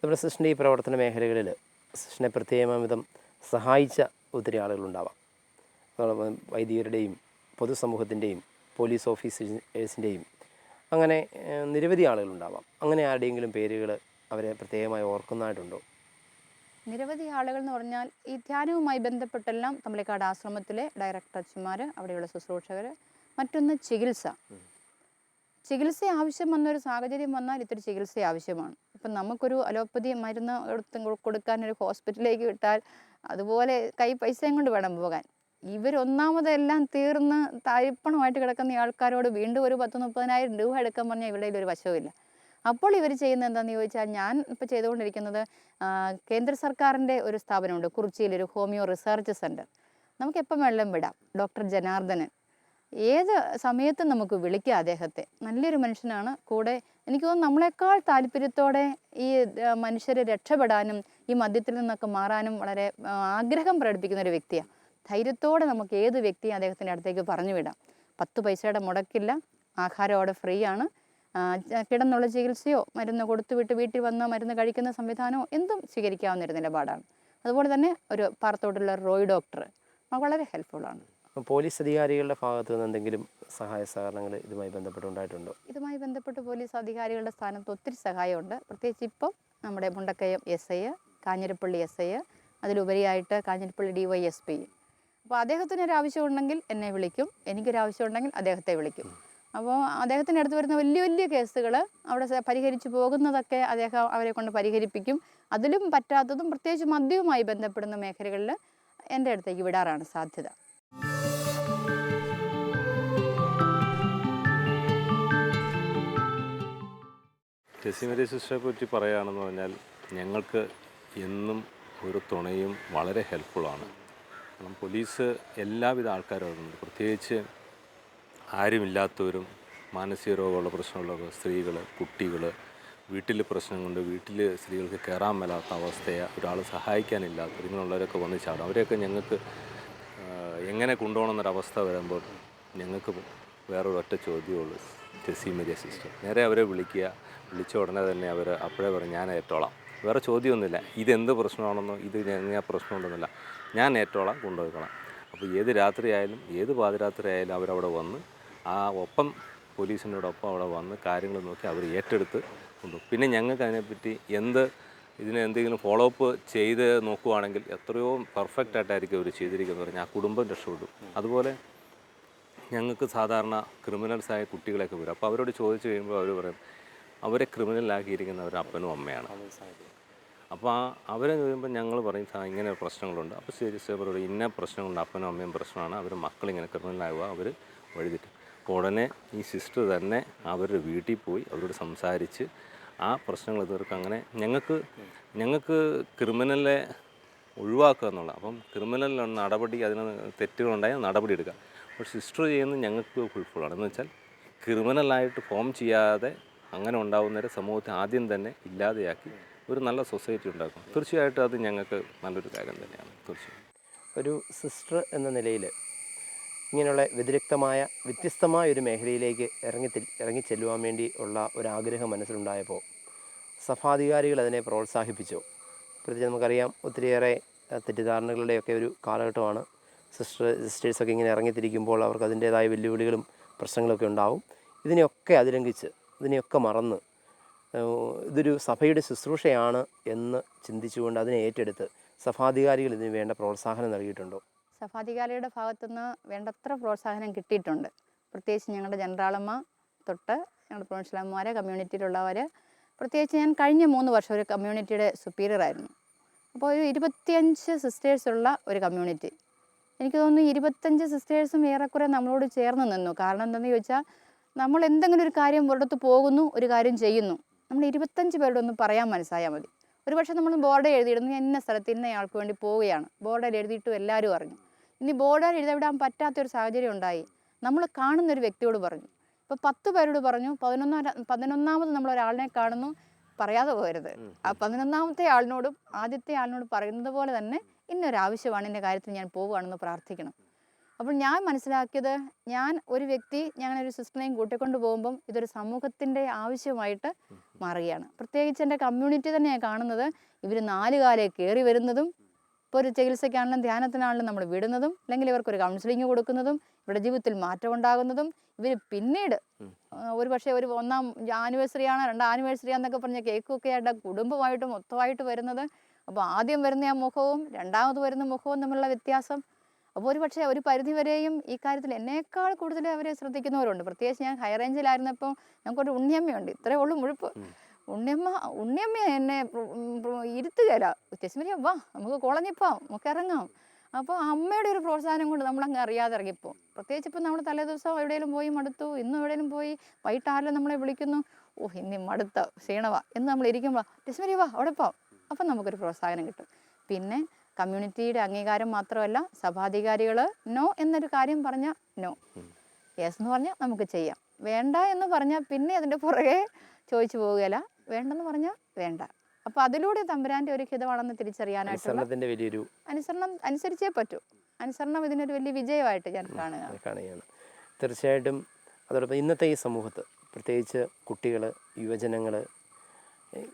നമ്മുടെ സിസ്റ്ററിൻ്റെ ഈ പ്രവർത്തന മേഖലകളിൽ സിസ്റ്ററിനെ പ്രത്യേകം വിധം സഹായിച്ച ഒത്തിരി ആളുകളുണ്ടാവാം. വൈദികരുടെയും പൊതുസമൂഹത്തിൻ്റെയും പോലീസ് ഓഫീസേഴ്സിൻ്റെയും അങ്ങനെ നിരവധി ആളുകളുണ്ടാവാം. അങ്ങനെ ആരുടെയെങ്കിലും പേരുകൾ അവരെ പ്രത്യേകമായി ഓർക്കുന്നതായിട്ടുണ്ടോ? നിരവധി ആളുകൾ എന്ന് പറഞ്ഞാൽ ഈ ധ്യാനവുമായി ബന്ധപ്പെട്ടെല്ലാം തമ്പലക്കാട് ആശ്രമത്തിലെ ഡയറക്ടർ അച്ഛന്മാർ, അവിടെയുള്ള ശുശ്രൂഷകർ. മറ്റൊന്ന് ചികിത്സ ആവശ്യം വന്നൊരു സാഹചര്യം വന്നാൽ ഇത്തിരി ചികിത്സ ആവശ്യമാണ്. ഇപ്പം നമുക്കൊരു അലോപ്പതി മരുന്ന് കൊടുക്കാൻ ഒരു ഹോസ്പിറ്റലിലേക്ക് വിട്ടാൽ അതുപോലെ കൈ പൈസയും കൊണ്ട് വേണം പോകാൻ. ഇവരൊന്നാമതെല്ലാം തീർന്ന് താഴ്പ്പണമായിട്ട് കിടക്കുന്ന ആൾക്കാരോട് വീണ്ടും ഒരു 10-30,000 രൂപ എടുക്കാൻ പറഞ്ഞാൽ ഇവിടെ ഒരു വശവുമില്ല. അപ്പോൾ ഇവർ ചെയ്യുന്നത് എന്താണെന്ന് ചോദിച്ചാൽ, ഞാൻ ഇപ്പോൾ ചെയ്തുകൊണ്ടിരിക്കുന്നത് കേന്ദ്ര സർക്കാരിൻ്റെ ഒരു സ്ഥാപനമുണ്ട് കുറിച്ചിയിലൊരു ഹോമിയോ റിസർച്ച് സെൻറ്റർ. നമുക്ക് എപ്പം വെള്ളം വിടാം. ഡോക്ടർ ജനാർദ്ദനൻ ഏത് സമയത്തും നമുക്ക് വിളിക്കാം അദ്ദേഹത്തെ. നല്ലൊരു മനുഷ്യനാണ്. കൂടെ എനിക്ക് തോന്നുന്നു നമ്മളെക്കാൾ താല്പര്യത്തോടെ ഈ മനുഷ്യരെ രക്ഷപ്പെടാനും ഈ മദ്യത്തിൽ നിന്നൊക്കെ മാറാനും വളരെ ആഗ്രഹം പ്രകടിപ്പിക്കുന്ന ഒരു വ്യക്തിയാണ്. ധൈര്യത്തോടെ നമുക്ക് ഏത് വ്യക്തിയും അദ്ദേഹത്തിൻ്റെ അടുത്തേക്ക് പറഞ്ഞു വിടാം. 10 പൈസയുടെ മുടക്കില്ല, ആഹാരം അവിടെ ഫ്രീ ആണ്. കിടന്നുള്ള ചികിത്സയോ മരുന്ന് കൊടുത്തുവിട്ട് വീട്ടിൽ വന്ന് മരുന്ന് കഴിക്കുന്ന സംവിധാനമോ എന്തും സ്വീകരിക്കാവുന്ന ഒരു നിലപാടാണ്. അതുപോലെ തന്നെ ഒരു പാറത്തോട്ടുള്ള റോയ് ഡോക്ടർ വളരെ ഹെൽപ്ഫുള്ളാണ്. പോലീസ് അധികാരികളുടെ ഭാഗത്തു നിന്ന് എന്തെങ്കിലും സഹായ സഹകരണങ്ങൾ ഇതുമായി ബന്ധപ്പെട്ടുണ്ടായിട്ടുണ്ടോ? ഇതുമായി ബന്ധപ്പെട്ട് പോലീസ് അധികാരികളുടെ സ്ഥാനത്ത് ഒത്തിരി സഹായമുണ്ട്. പ്രത്യേകിച്ച് ഇപ്പം നമ്മുടെ Mundakayam SI, Kanjirappally SI, അതിലുപരിയായിട്ട് Kanjirappally DYSP. അപ്പോൾ അദ്ദേഹത്തിനൊരാവശ്യമുണ്ടെങ്കിൽ എന്നെ വിളിക്കും, എനിക്കൊരാവശ്യമുണ്ടെങ്കിൽ അദ്ദേഹത്തെ വിളിക്കും. അപ്പോൾ അദ്ദേഹത്തിൻ്റെ അടുത്ത് വരുന്ന വലിയ വലിയ കേസുകൾ അവിടെ പരിഹരിച്ചു പോകുന്നതൊക്കെ അദ്ദേഹം അവരെ കൊണ്ട് പരിഹരിപ്പിക്കും. അതിലും പറ്റാത്തതും പ്രത്യേകിച്ച് മദ്യവുമായി ബന്ധപ്പെടുന്ന മേഖലകളിൽ എൻ്റെ അടുത്തേക്ക് വിടാറാണ് സാധ്യത. ടെസി മേരി സിസ്റ്ററെ പറ്റി പറയുകയാണെന്ന് പറഞ്ഞാൽ, ഞങ്ങൾക്ക് എന്നും ഒരു തുണയും വളരെ ഹെൽപ്ഫുള്ളാണ്. കാരണം പോലീസ് എല്ലാവിധ ആൾക്കാരും ഉണ്ട്. പ്രത്യേകിച്ച് ആരുമില്ലാത്തവരും മാനസിക രോഗമുള്ള പ്രശ്നമുള്ളവർ, സ്ത്രീകൾ, കുട്ടികൾ, വീട്ടിൽ പ്രശ്നം കൊണ്ട് വീട്ടിൽ സ്ത്രീകൾക്ക് കയറാൻ മേലാത്ത അവസ്ഥയെ ഒരാൾ സഹായിക്കാനില്ലാത്തവർ, ഇങ്ങനെയുള്ളവരൊക്കെ വന്ന് ചാടും. അവരെയൊക്കെ ഞങ്ങൾക്ക് എങ്ങനെ കൊണ്ടുപോകണമെന്നൊരവസ്ഥ വരുമ്പോൾ ഞങ്ങൾക്ക് വേറൊരൊറ്റ ചോദ്യമുള്ളൂ, ടെസി മേരി സിസ്റ്റർ. നേരെ അവരെ വിളിച്ച ഉടനെ തന്നെ അവർ അപ്പോഴേ പറയും, ഞാൻ ഏറ്റോളാം. വേറെ ചോദ്യമൊന്നുമില്ല. ഇതെന്ത് പ്രശ്നമാണെന്നോ ഇത് ഞങ്ങൾ പ്രശ്നമുണ്ടെന്നില്ല, ഞാൻ ഏറ്റോളാം, കൊണ്ടുപോയിക്കോളാം. അപ്പോൾ ഏത് രാത്രിയായാലും ഏത് പാതിരാത്രി ആയാലും അവരവിടെ വന്ന് ഒപ്പം പോലീസിനോടൊപ്പം അവിടെ വന്ന് കാര്യങ്ങൾ നോക്കി അവർ ഏറ്റെടുത്ത് കൊണ്ടുപോകും. പിന്നെ ഞങ്ങൾക്ക് അതിനെപ്പറ്റി എന്തെങ്കിലും ഫോളോ അപ്പ് ചെയ്ത് നോക്കുവാണെങ്കിൽ എത്രയോ പെർഫെക്റ്റ് ആയിട്ടായിരിക്കും അവർ ചെയ്തിരിക്കുന്നത് പറഞ്ഞാൽ ആ കുടുംബം രക്ഷപ്പെടും. അതുപോലെ ഞങ്ങൾക്ക് സാധാരണ ക്രിമിനൽസായ കുട്ടികളെയൊക്കെ വരും. അപ്പോൾ അവരോട് ചോദിച്ചു കഴിയുമ്പോൾ അവർ പറയും അവരെ ക്രിമിനലാക്കിയിരിക്കുന്നവർ അപ്പനും അമ്മയാണ്. അപ്പോൾ അവരെ കഴിയുമ്പോൾ ഞങ്ങൾ പറയും ഇങ്ങനെ പ്രശ്നങ്ങളുണ്ട്. അപ്പോൾ ശരി സാറോട് ഇന്ന പ്രശ്നങ്ങളുണ്ട്, അപ്പനും അമ്മയും പ്രശ്നമാണ്, അവർ മക്കളിങ്ങനെ ക്രിമിനലാകുക, അവർ വഴിതെറ്റും. അപ്പോൾ ഉടനെ ഈ സിസ്റ്റർ തന്നെ അവരുടെ വീട്ടിൽ പോയി അവരോട് സംസാരിച്ച് ആ പ്രശ്നങ്ങൾ തീർക്കുക. അങ്ങനെ ഞങ്ങൾക്ക് ക്രിമിനലെ ഒഴിവാക്കുക എന്നുള്ള, അപ്പം ക്രിമിനൽ നടപടി, അതിന് തെറ്റുകളുണ്ടായാൽ നടപടി എടുക്കുക. അപ്പോൾ സിസ്റ്റർ ചെയ്യുന്നത് ഞങ്ങൾക്ക് ഹെൽപ്ഫുള്ളാണ്. എന്ന് വെച്ചാൽ ക്രിമിനലായിട്ട് ഫോം ചെയ്യാതെ അങ്ങനെ ഉണ്ടാകുന്നവരെ സമൂഹത്തെ ആദ്യം തന്നെ ഇല്ലാതെയാക്കി ഒരു നല്ല സൊസൈറ്റി ഉണ്ടാക്കും. തീർച്ചയായിട്ടും അത് ഞങ്ങൾക്ക് നല്ലൊരു കാര്യം തന്നെയാണ്. തീർച്ചയായും ഒരു സിസ്റ്റർ എന്ന നിലയിൽ ഇങ്ങനെയുള്ള വ്യത്യസ്തമായ ഒരു മേഖലയിലേക്ക് ഇറങ്ങിച്ചെല്ലുവാൻ വേണ്ടി ഉള്ള ഒരാഗ്രഹം മനസ്സിലുണ്ടായപ്പോൾ സഭാധികാരികൾ അതിനെ പ്രോത്സാഹിപ്പിച്ചു. പ്രത്യേകിച്ച് നമുക്കറിയാം ഒത്തിരിയേറെ തെറ്റിദ്ധാരണകളുടെയൊക്കെ ഒരു കാലഘട്ടമാണ്. സിസ്റ്റേഴ്സൊക്കെ ഇങ്ങനെ ഇറങ്ങിത്തിരിക്കുമ്പോൾ അവർക്ക് അതിൻ്റേതായ വെല്ലുവിളികളും പ്രശ്നങ്ങളൊക്കെ ഉണ്ടാവും. ഇതിനെയൊക്കെ അതിലംഘിച്ച് ഇതിനെയൊക്കെ മറന്ന് ഇതൊരു സഭയുടെ ശുശ്രൂഷയാണ് എന്ന് ചിന്തിച്ചുകൊണ്ട് അതിനെ ഏറ്റെടുത്ത് സഭാധികാരികൾ ഇതിന് വേണ്ട പ്രോത്സാഹനം നൽകിയിട്ടുണ്ടോ? സഭാധികാരിയുടെ ഭാഗത്തുനിന്ന് വേണ്ടത്ര പ്രോത്സാഹനം കിട്ടിയിട്ടുണ്ട്. പ്രത്യേകിച്ച് ഞങ്ങളുടെ ജനറാളമ്മ തൊട്ട് ഞങ്ങളുടെ പ്രൊഫഷണൽമാരെ, കമ്മ്യൂണിറ്റിയിലുള്ളവർ, പ്രത്യേകിച്ച് ഞാൻ കഴിഞ്ഞ 3 വർഷം ഒരു കമ്മ്യൂണിറ്റിയുടെ സുപ്പീരിയറായിരുന്നു. അപ്പോൾ ഒരു 25 സിസ്റ്റേഴ്സുള്ള ഒരു കമ്മ്യൂണിറ്റി. എനിക്ക് തോന്നുന്നു 25 സിസ്റ്റേഴ്സും ഏറെക്കുറെ നമ്മളോട് ചേർന്ന് നിന്നു. കാരണം എന്താണെന്ന് ചോദിച്ചാൽ, നമ്മൾ എന്തെങ്കിലും ഒരു കാര്യം ഒരിടത്ത് പോകുന്നു, ഒരു കാര്യം ചെയ്യുന്നു, നമ്മൾ 25 പേരോട് ഒന്ന് പറയാൻ മനസ്സായാൽ മതി. ഒരു പക്ഷേ നമ്മൾ ബോർഡിൽ എഴുതിയിടുന്നു, ഇന്ന സ്ഥലത്ത് ഇന്നയാൾക്ക് വേണ്ടി പോവുകയാണ്, ബോർഡിൽ എഴുതിയിട്ടും എല്ലാവരും അറിഞ്ഞു. ഇനി ബോർഡിൽ എഴുതിവിടാൻ പറ്റാത്തൊരു സാഹചര്യം ഉണ്ടായി, നമ്മൾ കാണുന്നൊരു വ്യക്തിയോട് പറഞ്ഞു. ഇപ്പോൾ 10 പേരോട് പറഞ്ഞു, 11ാമത് നമ്മളൊരാളിനെ കാണുന്നു, പറയാതെ പോകരുത്. ആ 11ാമത്തെ ആളിനോടും ആദ്യത്തെ ആളിനോട് പറയുന്നത് പോലെ തന്നെ ഇന്നൊരാവശ്യമാണ്, എൻ്റെ കാര്യത്തിൽ ഞാൻ പോവുകയാണെന്ന് പ്രാർത്ഥിക്കണം. അപ്പോൾ ഞാൻ മനസ്സിലാക്കിയത്, ഒരു വ്യക്തി ഞാനൊരു സിസ്റ്ററിനെയും കൂട്ടിക്കൊണ്ട് പോകുമ്പം ഇതൊരു സമൂഹത്തിൻ്റെ ആവശ്യമായിട്ട് മാറുകയാണ്. പ്രത്യേകിച്ച് എൻ്റെ കമ്മ്യൂണിറ്റി തന്നെയാണ് കാണുന്നത്. ഇവർ 4 കാലേ കയറി വരുന്നതും, ഇപ്പോൾ ഒരു ചികിത്സയ്ക്കാണെങ്കിലും ധ്യാനത്തിനാണെങ്കിലും നമ്മൾ വിടുന്നതും, അല്ലെങ്കിൽ ഇവർക്കൊരു കൗൺസിലിംഗ് കൊടുക്കുന്നതും, ഇവരുടെ ജീവിതത്തിൽ മാറ്റം ഉണ്ടാകുന്നതും, ഇവർ പിന്നീട് ഒരു പക്ഷേ ഒരു 1ാം ആനിവേഴ്സറിയാണ്, 2ാം ആനിവേഴ്സറിയാന്നൊക്കെ പറഞ്ഞ കേക്കൊക്കെ ആയിട്ട് കുടുംബമായിട്ട് മൊത്തമായിട്ട് വരുന്നത്. അപ്പോൾ ആദ്യം വരുന്ന ആ മുഖവും രണ്ടാമത് വരുന്ന മുഖവും തമ്മിലുള്ള വ്യത്യാസം. അപ്പോൾ ഒരു പക്ഷേ ഒരു പരിധിവരെയും ഈ കാര്യത്തിൽ എന്നേക്കാൾ കൂടുതൽ അവരെ ശ്രദ്ധിക്കുന്നവരുണ്ട്. പ്രത്യേകിച്ച് ഞാൻ ഹൈ റേഞ്ചിലായിരുന്നപ്പോൾ ഞങ്ങൾക്കൊരു ഉണ്ണിയമ്മയുണ്ട്, ഇത്രയേ ഉള്ളൂ മുഴുപ്പ്. ഉണ്ണിയമ്മ എന്നെ ഇരുത്തുകയില്ല, ടെസി മേരി വാ നമുക്ക് കോളഞ്ഞിപ്പോവാം, നമുക്ക് ഇറങ്ങാം. അപ്പോൾ അമ്മയുടെ ഒരു പ്രോത്സാഹനം കൊണ്ട് നമ്മളങ്ങ് അറിയാതെ ഇറങ്ങിപ്പോവും. പ്രത്യേകിച്ച് ഇപ്പം നമ്മൾ തലേ ദിവസം എവിടെയെങ്കിലും പോയി മടുത്തു, ഇന്നും എവിടെയെങ്കിലും പോയി വൈകിട്ട് ആരെല്ലാം നമ്മളെ വിളിക്കുന്നു, ഓ ഇനി മടുത്ത ക്ഷീണവാ എന്ന് നമ്മൾ ഇരിക്കുമ്പോൾ ടെസ്മരി വാ അവിടെ പോവാം, അപ്പം നമുക്കൊരു പ്രോത്സാഹനം കിട്ടും. പിന്നെ കമ്മ്യൂണിറ്റിയുടെ അംഗീകാരം മാത്രമല്ല, സഭാധികാരികൾ നോ എന്നൊരു കാര്യം പറഞ്ഞാൽ നോ, യെസ് എന്ന് പറഞ്ഞാൽ നമുക്ക് ചെയ്യാം, വേണ്ട എന്ന് പറഞ്ഞാൽ പിന്നെ അതിൻ്റെ പുറകെ ചോദിച്ചു പോവുകയില്ല, വേണ്ടെന്ന് പറഞ്ഞാൽ വേണ്ട. അപ്പോൾ അതിലൂടെ തമ്പുരാൻ്റെ ഒരു ഹിതമാണെന്ന് തിരിച്ചറിയാനായിട്ടുള്ള വലിയൊരു അനുസരണം അനുസരിച്ചേ പറ്റൂ. അനുസരണം ഇതിനൊരു വലിയ വിജയമായിട്ട് ഞാൻ കാണുകയാണ്. തീർച്ചയായിട്ടും. അതോടൊപ്പം ഇന്നത്തെ ഈ സമൂഹത്ത് പ്രത്യേകിച്ച് കുട്ടികൾ, യുവജനങ്ങൾ,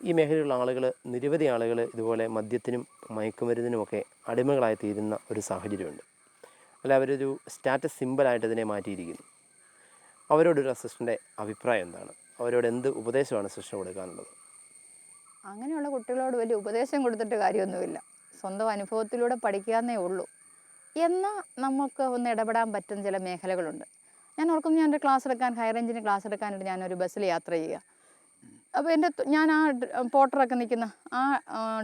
ഈ മേഖലയിലുള്ള ആളുകൾ, നിരവധി ആളുകൾ ഇതുപോലെ മദ്യത്തിനും മയക്കുമരുന്നിനുമൊക്കെ അടിമകളായി തീരുന്ന ഒരു സാഹചര്യമുണ്ട്. അല്ല, അവരൊരു സ്റ്റാറ്റസ് സിമ്പലായിട്ട് ഇതിനെ മാറ്റിയിരിക്കുന്നു. അവരോടൊരു സിസ്റ്ററിൻ്റെ അഭിപ്രായം എന്താണ്? അവരോട് എന്ത് ഉപദേശമാണ് സിസ്റ്റർ കൊടുക്കാനുള്ളത്? അങ്ങനെയുള്ള കുട്ടികളോട് വലിയ ഉപദേശം കൊടുത്തിട്ട് കാര്യമൊന്നുമില്ല. സ്വന്തം അനുഭവത്തിലൂടെ പഠിക്കാന്നേ ഉള്ളൂ. എന്നാൽ നമുക്ക് ഒന്ന് ഇടപെടാൻ പറ്റുന്ന ചില മേഖലകളുണ്ട്. ഞാൻ ഓർക്കുന്നു, ഞാൻ എൻ്റെ ക്ലാസ് എടുക്കാൻ, ഹൈ റേഞ്ചിന് ക്ലാസ് എടുക്കാനായിട്ട് ഞാനൊരു ബസ്സിൽ യാത്ര ചെയ്യുക. അപ്പോൾ ഞാൻ ആ പോട്ടറൊക്കെ നിൽക്കുന്ന ആ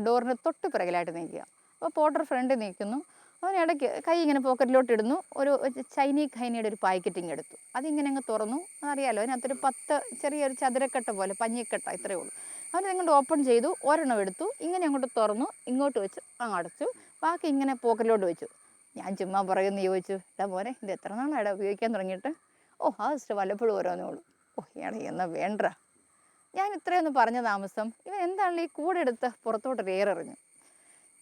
ഡോറിൻ്റെ തൊട്ട് പിറകിലായിട്ട് നിൽക്കുക. അപ്പോൾ പോട്ടർ ഫ്രണ്ടിൽ നിൽക്കുന്നു. അവൻ ഇടയ്ക്ക് കൈ ഇങ്ങനെ പോക്കറ്റിലോട്ട് ഇടുന്നു. ഒരു ഖൈനിയുടെ ഒരു പാക്കറ്റിങ് എടുത്തു. അതിങ്ങനെ അങ്ങ് തുറന്നു. അതറിയാലോ, അതിനകത്തൊരു 10 ചെറിയൊരു ചതുരക്കട്ട പോലെ, പഞ്ഞിക്കട്ട ഇത്രയേ ഉള്ളൂ. അവനതിങ്ങോട്ട് ഓപ്പൺ ചെയ്തു, ഒരെണ്ണം എടുത്തു, ഇങ്ങനെ അങ്ങോട്ട് തുറന്നു, ഇങ്ങോട്ട് വെച്ച് അങ്ങ് അടച്ചു, ബാക്കി ഇങ്ങനെ പോക്കറ്റിലോട്ട് വെച്ചു. ഞാൻ ചുമ്മാ പറയുമെന്ന് ചോദിച്ചു, എടാ മോനെ ഇത് എത്ര നാളാണ് ഉപയോഗിക്കാൻ തുടങ്ങിയിട്ട്? ഓ ആ സിസ്റ്റർ വല്ലപ്പോഴും ഓരോന്നേ ഉള്ളൂ. ഓ ഇയാളെ എന്നാൽ വേണ്ട. ഞാൻ ഇത്രയൊന്ന് പറഞ്ഞ താമസം ഇവൻ എന്താണല്ലോ ഈ കൂടെ എടുത്ത് പുറത്തോട്ട് എറിഞ്ഞു.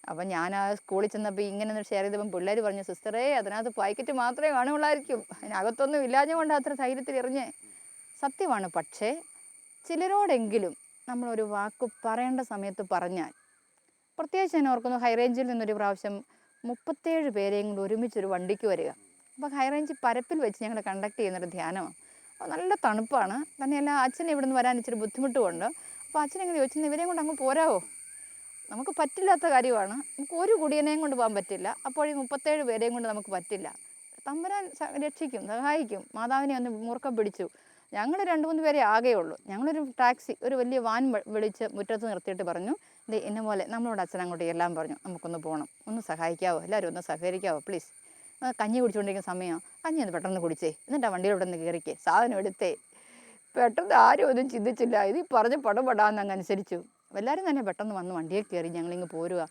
അപ്പം ഞാൻ ആ സ്കൂളിൽ ചെന്നപ്പോൾ ഇങ്ങനെ ഒന്ന് ഷെയർ ചെയ്തപ്പം പിള്ളേർ പറഞ്ഞു, സിസ്റ്ററേ അതിനകത്ത് പാക്കറ്റ് മാത്രമേ കാണുള്ളായിരിക്കും, അതിനകത്തൊന്നും ഇല്ലാഞ്ഞ കൊണ്ട് അത്ര ധൈര്യത്തിൽ എറിഞ്ഞേ. സത്യമാണ്. പക്ഷേ ചിലരോടെങ്കിലും നമ്മളൊരു വാക്ക് പറയേണ്ട സമയത്ത് പറഞ്ഞാൽ, പ്രത്യേകിച്ച് ഞാൻ ഓർക്കുന്നു, ഹൈ റേഞ്ചിൽ നിന്നൊരു പ്രാവശ്യം 37 പേരെയും കൊണ്ട് ഒരുമിച്ചൊരു വണ്ടിക്ക് വരിക. അപ്പോൾ ഹൈ റേഞ്ച് പരപ്പിൽ വെച്ച് ഞങ്ങൾ കണ്ടക്ട് ചെയ്യുന്നൊരു ധ്യാനമാണ്. അപ്പോൾ നല്ല തണുപ്പാണ്. തന്നെയല്ല അച്ഛൻ ഇവിടെ നിന്ന് വരാൻ ഇച്ചിരി ബുദ്ധിമുട്ടുമുണ്ട്. അപ്പോൾ അച്ഛൻ എങ്ങനെ ചോദിച്ചു, ഇവരെയും കൊണ്ട് അങ്ങ് പോരാവോ? നമുക്ക് പറ്റില്ലാത്ത കാര്യമാണ്. നമുക്ക് ഒരു കുടിയനെയും കൊണ്ട് പോകാൻ പറ്റില്ല. അപ്പോൾ ഈ 37 പേരെയും കൊണ്ട് നമുക്ക് പറ്റില്ല. തമ്പുരാൻ രക്ഷിക്കും, സഹായിക്കും. മാതാവിനെ ഒന്ന് മുറുക്കം പിടിച്ചു. ഞങ്ങൾ 2-3 പേരെ ആകെയുള്ളൂ. ഞങ്ങളൊരു ടാക്സി, ഒരു വലിയ വാൻ വിളിച്ച് മുറ്റത്ത് നിർത്തിയിട്ട് പറഞ്ഞു, ദേ എന്നെ പോലെ നമ്മളോട് അച്ഛൻ അങ്ങോട്ട് എല്ലാം പറഞ്ഞു, നമുക്കൊന്ന് പോകണം, ഒന്ന് സഹായിക്കാവോ, എല്ലാവരും ഒന്ന് സഹകരിക്കാവോ പ്ലീസ്. കഞ്ഞി കുടിച്ചുകൊണ്ടിരിക്കുന്ന സമയമാണ്, കഞ്ഞി ഒന്ന് പെട്ടെന്ന് കുടിച്ചേ, എന്നിട്ട് ആ വണ്ടിയിലൂടെ ഒന്ന് കയറിക്കേ, സാധനം എടുത്തേ. പെട്ടെന്ന് ആരും ഒന്നും ചിന്തിച്ചില്ല. ഇത് പറഞ്ഞ് പടപെടാന്ന് അങ്ങ് അനുസരിച്ചു. എല്ലാവരും തന്നെ പെട്ടെന്ന് വന്ന് വണ്ടിയെ കയറി ഞങ്ങളിങ്ങ് പോരുക.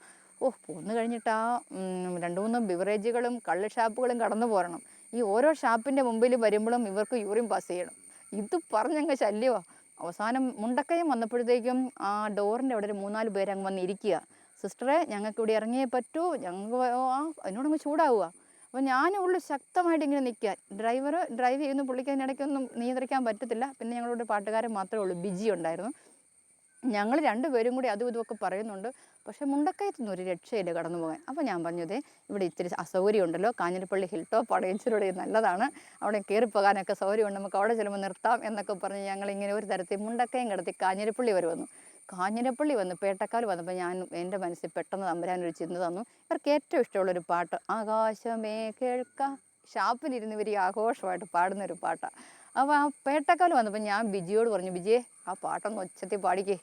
ഓ പോന്നു കഴിഞ്ഞിട്ട് ആ 2-3 ബിവറേജുകളും കള്ള് ഷാപ്പുകളും കടന്നു പോരണം. ഈ ഓരോ ഷാപ്പിൻ്റെ മുമ്പിൽ വരുമ്പോഴും ഇവർക്ക് യൂറിൻ പാസ് ചെയ്യണം. ഇത് പറഞ്ഞങ്ങ് ശല്യമാണ്. അവസാനം മുണ്ടക്കയം വന്നപ്പോഴത്തേക്കും ആ ഡോറിൻ്റെ അവിടെ ഒരു 3-4 പേര് അങ്ങ് വന്നിരിക്കുക. സിസ്റ്ററെ ഞങ്ങൾക്ക് ഇവിടെ ഇറങ്ങിയേ പറ്റൂ, ഞങ്ങൾക്ക് അതിനോടങ്ങ് ചൂടാവുക. അപ്പോൾ ഞാനുള്ളു ശക്തമായിട്ട് ഇങ്ങനെ നിൽക്കുക. ഡ്രൈവ് ചെയ്യുന്ന പുള്ളിക്ക് അതിനിടയ്ക്കൊന്നും നിയന്ത്രിക്കാൻ പറ്റത്തില്ല. പിന്നെ ഞങ്ങളുടെ പാട്ടുകാരൻ മാത്രമേ ഉള്ളൂ, ബിജി ഉണ്ടായിരുന്നു. ഞങ്ങൾ 2 പേരും കൂടി അതും ഇതുമൊക്കെ പറയുന്നുണ്ട്. പക്ഷേ മുണ്ടക്കയത്തൊന്നും ഒരു രക്ഷയില്ല കടന്നു പോകാൻ. അപ്പോൾ ഞാൻ പറഞ്ഞതേ ഇവിടെ ഇത്തിരി അസൗകര്യം ഉണ്ടല്ലോ, കാഞ്ഞിരപ്പള്ളി ഹിൽ ടോപ്പ് അടയിച്ചിലൂടെ നല്ലതാണ്, അവിടെ കയറിപ്പോകാനൊക്കെ സൗകര്യമുണ്ട്, നമുക്ക് അവിടെ ചിലപ്പോൾ നിർത്താം എന്നൊക്കെ പറഞ്ഞ് ഞങ്ങളിങ്ങനെ ഒരു തരത്തിൽ മുണ്ടക്കയം കിടത്തി കാഞ്ഞിരപ്പള്ളി വരെ വന്നു. കാഞ്ഞിരപ്പള്ളി വന്ന് പേട്ടക്കാൽ വന്നപ്പോൾ ഞാൻ എൻ്റെ മനസ്സിൽ പെട്ടെന്ന് തമ്പുരാനൊരു ചിന്ത തന്നു. ഇവർക്ക് ഏറ്റവും ഇഷ്ടമുള്ളൊരു പാട്ട് ആകാശമേ കേൾക്ക, ഷാപ്പിലിരുന്ന് ഇവർ ആഘോഷമായിട്ട് പാടുന്നൊരു പാട്ടാണ്. അപ്പോൾ ആ പേട്ടക്കാൽ വന്നപ്പോൾ ഞാൻ ബിജിയോട് പറഞ്ഞു, ബിജിയെ ആ പാട്ടൊന്ന് ഒച്ചത്തിൽ പാടിക്കേ.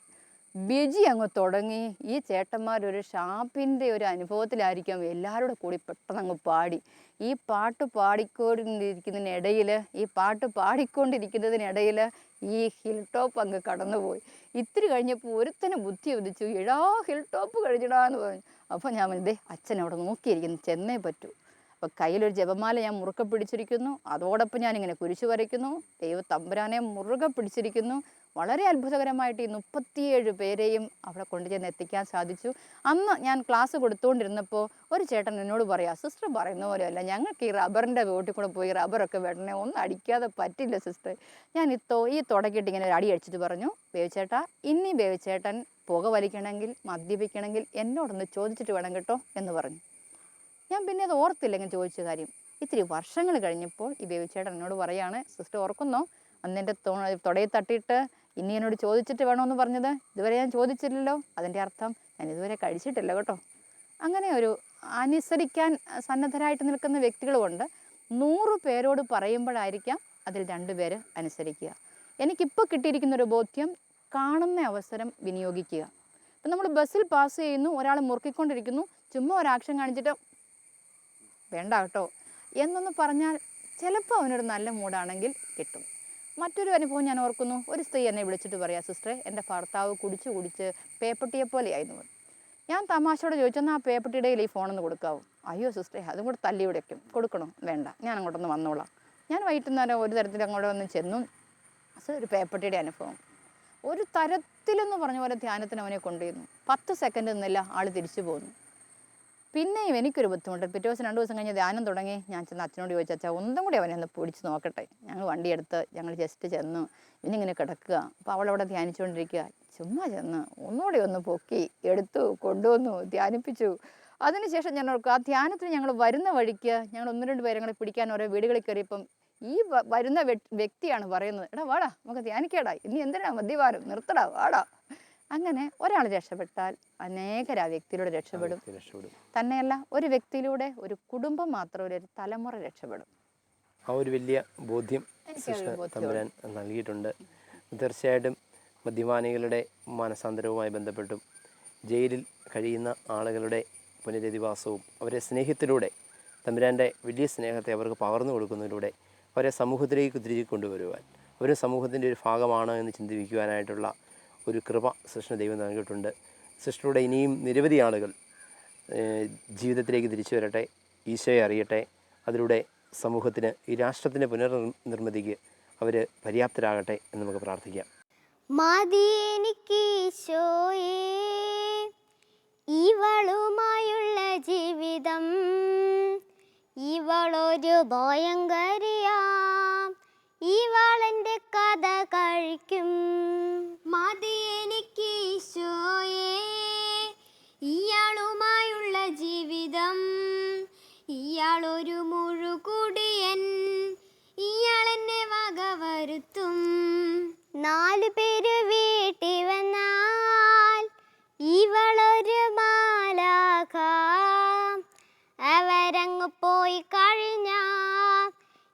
ബിജി അങ്ങ് തുടങ്ങി. ഈ ചേട്ടന്മാരൊരു ഷാപ്പിൻ്റെ ഒരു അനുഭവത്തിലായിരിക്കാം, എല്ലാവരോടും കൂടി പെട്ടെന്ന് അങ്ങ് പാടി. ഈ പാട്ട് പാടിക്കൊണ്ടിരിക്കുന്നതിനിടയിൽ ഈ ഹിൽ ടോപ്പ് അങ്ങ് കടന്നുപോയി. ഇത്തിരി കഴിഞ്ഞപ്പോൾ ഒരുത്തന് ബുദ്ധി ഉദിച്ചു, എടാ ഹിൽ ടോപ്പ് കഴിഞ്ഞിടാന്ന് പറഞ്ഞു. അപ്പോൾ ഞാൻ പറഞ്ഞതേ അച്ഛൻ അവിടെ നോക്കിയിരിക്കുന്നു, ചെന്നേ പറ്റൂ. അപ്പോൾ കയ്യിലൊരു ജപമാല ഞാൻ മുറുക്കെ പിടിച്ചിരിക്കുന്നു. അതോടൊപ്പം ഞാനിങ്ങനെ കുരിശു വരയ്ക്കുന്നു, ദൈവ തമ്പുരാനെ മുറുകെ പിടിച്ചിരിക്കുന്നു. വളരെ അത്ഭുതകരമായിട്ട് ഈ 37 പേരെയും അവിടെ കൊണ്ടുചെന്ന് എത്തിക്കാൻ സാധിച്ചു. അന്ന് ഞാൻ ക്ലാസ് കൊടുത്തുകൊണ്ടിരുന്നപ്പോൾ ഒരു ചേട്ടൻ എന്നോട് പറയാം, സിസ്റ്റർ പറയുന്ന പോലെയല്ല, ഞങ്ങൾക്ക് ഈ റബ്ബറിൻ്റെ വീട്ടിൽ കൂടെ പോയി റബ്ബറൊക്കെ വെട്ടണേ, ഒന്നും അടിക്കാതെ പറ്റില്ല സിസ്റ്റർ. ഞാൻ ഈ തുടക്കിയിട്ട് ഇങ്ങനെ ഒരു അടി അടിച്ചിട്ട് പറഞ്ഞു, ബേബിച്ചേട്ടാ ഇനി ബേബിച്ചേട്ടൻ പുക വലിക്കണമെങ്കിൽ മദ്യപിക്കണമെങ്കിൽ എന്നോടൊന്ന് ചോദിച്ചിട്ട് വേണം കേട്ടോ എന്ന് പറഞ്ഞു. ഞാൻ പിന്നെ അത് ഓർത്തില്ല ഇങ്ങനെ ചോദിച്ച കാര്യം. ഇത്തിരി വർഷങ്ങൾ കഴിഞ്ഞപ്പോൾ ഈ ബേബിച്ചേട്ടൻ എന്നോട് പറയാണ്, സിസ്റ്റർ ഓർക്കുന്നോ അന്നെൻ്റെ തുടയിൽ തട്ടിയിട്ട് ഇനി എന്നോട് ചോദിച്ചിട്ട് വേണമെന്ന് പറഞ്ഞത്? ഇതുവരെ ഞാൻ ചോദിച്ചില്ലല്ലോ, അതിൻ്റെ അർത്ഥം ഞാൻ ഇതുവരെ കഴിച്ചിട്ടില്ല കേട്ടോ. അങ്ങനെ ഒരു അനുസരിക്കാൻ സന്നദ്ധരായിട്ട് നിൽക്കുന്ന വ്യക്തികളുമുണ്ട്. 100 പേരോട് പറയുമ്പോഴായിരിക്കാം അതിൽ 2 പേര് അനുസരിക്കുക. എനിക്കിപ്പോൾ കിട്ടിയിരിക്കുന്നൊരു ബോധ്യം, കാണുന്ന അവസരം വിനിയോഗിക്കുക. ഇപ്പം നമ്മൾ ബസ്സിൽ പാസ് ചെയ്യുന്നു, ഒരാൾ മുറുക്കിക്കൊണ്ടിരിക്കുന്നു, ചുമ്മാ ഒരു ആക്ഷൻ കാണിച്ചിട്ട് വേണ്ട കേട്ടോ എന്നൊന്ന് പറഞ്ഞാൽ ചിലപ്പോൾ അവനൊരു നല്ല മൂഡാണെങ്കിൽ കിട്ടും. മറ്റൊരു അനുഭവം ഞാൻ ഓർക്കുന്നു. ഒരു സ്ത്രീ എന്നെ വിളിച്ചിട്ട് പറയാം, സിസ്റ്ററെ എൻ്റെ ഭർത്താവ് കുടിച്ച് പേപ്പട്ടിയെ പോലെയായിരുന്നു. ഞാൻ തമാശയോടെ ചോദിച്ചെന്നാൽ ആ പേപ്പട്ടിയുടെ കയ്യിൽ ഈ ഫോണൊന്ന് കൊടുക്കാവും. അയ്യോ സിസ്റ്ററെ അതും കൂടെ തല്ലി ഉടയ്ക്കും. കൊടുക്കണോ? വേണ്ട, ഞാൻ അങ്ങോട്ടൊന്ന് വന്നോളാം. ഞാൻ വൈകുന്നേരം ഒരു തരത്തിൽ അങ്ങോട്ട് വന്ന് ചെന്നു. ഒരു പേപ്പട്ടിയുടെ അനുഭവം ഒരു തരത്തിലെന്ന് പറഞ്ഞ പോലെ ധ്യാനത്തിന് അവനെ കൊണ്ടുവന്നു. 10 സെക്കൻഡ് നിന്നില്ല, ആൾ തിരിച്ചു പോന്നു. പിന്നെയും എനിക്കൊരു ബുദ്ധിമുട്ട്. പിറ്റേ ദിവസം 2 ദിവസം കഴിഞ്ഞ് ധ്യാനം തുടങ്ങി. ഞാൻ ചെന്ന് അച്ഛനോട് ചോദിച്ചു, അച്ഛാ ഒന്നും കൂടി അവനെ ഒന്ന് പിടിച്ച് നോക്കട്ടെ. ഞങ്ങൾ വണ്ടിയെടുത്ത് ഞങ്ങൾ ജസ്റ്റ് ചെന്നു. ഇവനിങ്ങനെ കിടക്കുക. അപ്പോൾ അവളവിടെ ധ്യാനിച്ചുകൊണ്ടിരിക്കുക. ചുമ്മാ ചെന്ന് ഒന്നുകൂടി ഒന്ന് പൊക്കി എടുത്തു കൊണ്ടുവന്നു ധ്യാനിപ്പിച്ചു. അതിനുശേഷം ഞാൻ ഓർക്കും, ആ ധ്യാനത്തിന് ഞങ്ങൾ വരുന്ന വഴിക്ക് ഞങ്ങൾ 1-2 പേരെ കൂടെ പിടിക്കാൻ ഓരോ വീടുകളിൽ കയറിയപ്പം ഈ വരുന്ന വ്യക്തിയാണ് പറയുന്നത്, എടാ വാടാ നമുക്ക് ധ്യാനിക്കടാ, ഇനി എന്തിനാ മദ്യപാനം, നിർത്തടാ വാടാ. അങ്ങനെ ഒരാൾ രക്ഷപ്പെട്ടാൽ അനേകരാ വ്യക്തിയിലൂടെ രക്ഷപ്പെടും. തന്നെയല്ല, ഒരു വ്യക്തിയിലൂടെ ഒരു കുടുംബം മാത്രമല്ല, ഒരു തലമുറ രക്ഷപ്പെടും. ആ ഒരു വലിയ ബോധ്യം തമ്പുരാൻ നൽകിയിട്ടുണ്ട്. തീർച്ചയായിട്ടും മദ്യപാനികളുടെ മാനസാന്തരവുമായി ബന്ധപ്പെട്ടും ജയിലിൽ കഴിയുന്ന ആളുകളുടെ പുനരധിവാസവും അവരെ സ്നേഹത്തിലൂടെ തമ്പുരാൻ്റെ വലിയ സ്നേഹത്തെ അവർക്ക് പകർന്നു കൊടുക്കുന്നതിലൂടെ അവരെ സമൂഹത്തിലേക്ക് തിരികെ കൊണ്ടുവരുവാൻ, അവർ സമൂഹത്തിൻ്റെ ഒരു ഭാഗമാണ് എന്ന് ചിന്തിപ്പിക്കുവാനായിട്ടുള്ള ഒരു കൃപ സൃഷ്ടി ദൈവം നൽകിയിട്ടുണ്ട്. സൃഷ്ടിയുടെ ഇനിയും നിരവധി ആളുകൾ ജീവിതത്തിലേക്ക് തിരിച്ചു വരട്ടെ, ഈശോയെ അറിയട്ടെ. അതിലൂടെ സമൂഹത്തിന്, ഈ രാഷ്ട്രത്തിൻ്റെ പുനർനിർമ്മിതിക്ക് അവർ പര്യാപ്തരാകട്ടെ എന്ന് നമുക്ക് പ്രാർത്ഥിക്കാം. മതിയെനിക്കീശോയേ ഇവളുമായുള്ള ജീവിതം, ഇവളൊരു ഭയങ്കരിയാം, ഇവളെൻ്റെ കഥ കഴിക്കും. മതിയെനിക്കീശോയേ ഇയാളുമായുള്ള ജീവിതം, ഇയാളൊരു മുഴുകുടിയൻ, ഇയാളെന്നെ വകവരുത്തും. 4 പേര് വീട്ടിൽ വന്നാൽ ഇവളൊരു മാലാഖ, അവരങ്ങ് പോയി കഴിഞ്ഞാൽ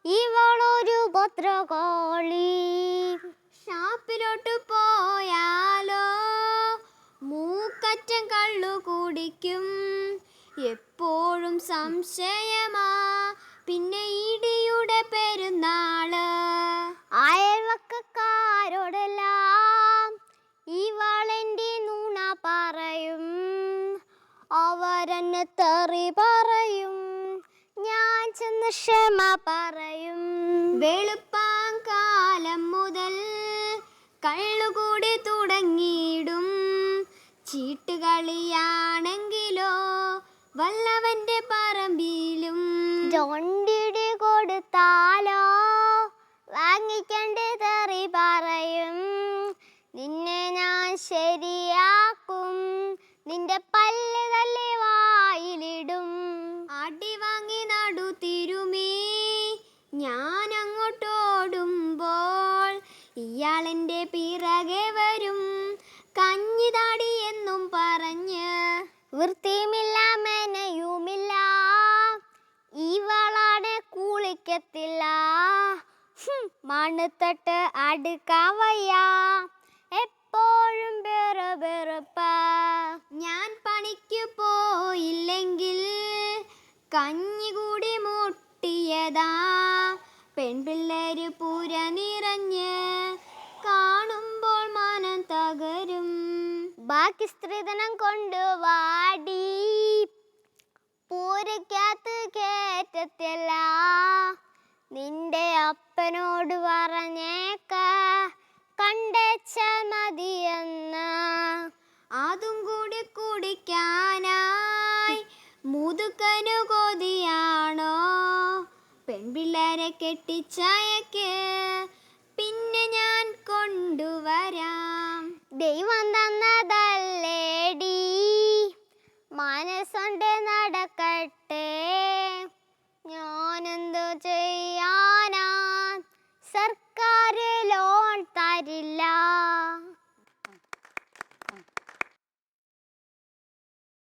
ഇവളൊരു ഭദ്രകാളി. ഷാപ്പിലോട്ട് പോയാലോ മൂക്കറ്റം കള്ളു കുടിക്കും, എപ്പോഴും സംശയമാ, പിന്നെ ഇടിയുടെ പെരുന്നാള്. അയൽവക്കക്കാരോടെല്ലാം ഇവളെൻ്റെ നുണ പറയും, അവരെന്നെ തെറി പറയും, ഞാൻ ചെന്ന് ക്ഷമ പറയും. വെളുപ്പാങ്കാലം മുതൽ കള്ളുകൂടി തുടങ്ങിയിടും, ചീട്ടുകളിയാണെങ്കിലോ വല്ലവൻ്റെ പറമ്പിലും. ജോണ്ടിടി കൊടുത്താലോ വാങ്ങിക്കണ്ട് തെറി പറയും, നിന്നെ ഞാൻ ശരിയാക്കും, നിന്റെ പല്ല് തല്ലി വായിലിടും. അടി വാങ്ങി നടു തിരുമി ഞാൻ അങ്ങോട്ടോടുമ്പോൾ ഇയാളെൻ്റെ പിറകെ വരും, കഞ്ഞിതാടി എന്നും പറഞ്ഞ്. വൃത്തിയുമില്ല മെനയുമില്ല, ഇവളാണ് കുളിക്കത്തില്ല, മണ്ണുത്തട്ട് അടുക്കാൻ വയ്യ, എപ്പോഴും വെറുപ്പ. ഞാൻ പണിക്ക് പോയില്ലെങ്കിൽ കഞ്ഞി കൂടി മുട്ടിയതാ, പെൺപിള്ളേര് പുര നിറഞ്ഞ് കാണുമ്പോൾ മനം തകരും. ബാക്കി സ്ത്രീധനം കൊണ്ടുവാടി, പൂരയ്ക്കകത്ത് കേറ്റത്തില്ല, നിന്റെ അപ്പനോട് പറഞ്ഞേക്ക കണ്ടേച്ച മതിയെന്ന്. അതും കൂടി കുടിക്കാനായി മുതുക്കനു കൊതിയാണോ, പെൺപിള്ളേരെ കെട്ടിച്ചയക്ക്, പിന്നെ ഞാൻ കൊണ്ടുവരാം. ദൈവം തന്നതല്ലേടി, മനസ്സുണ്ട് നടക്കട്ടെ, ഞാനെന്തു ചെയ്യും.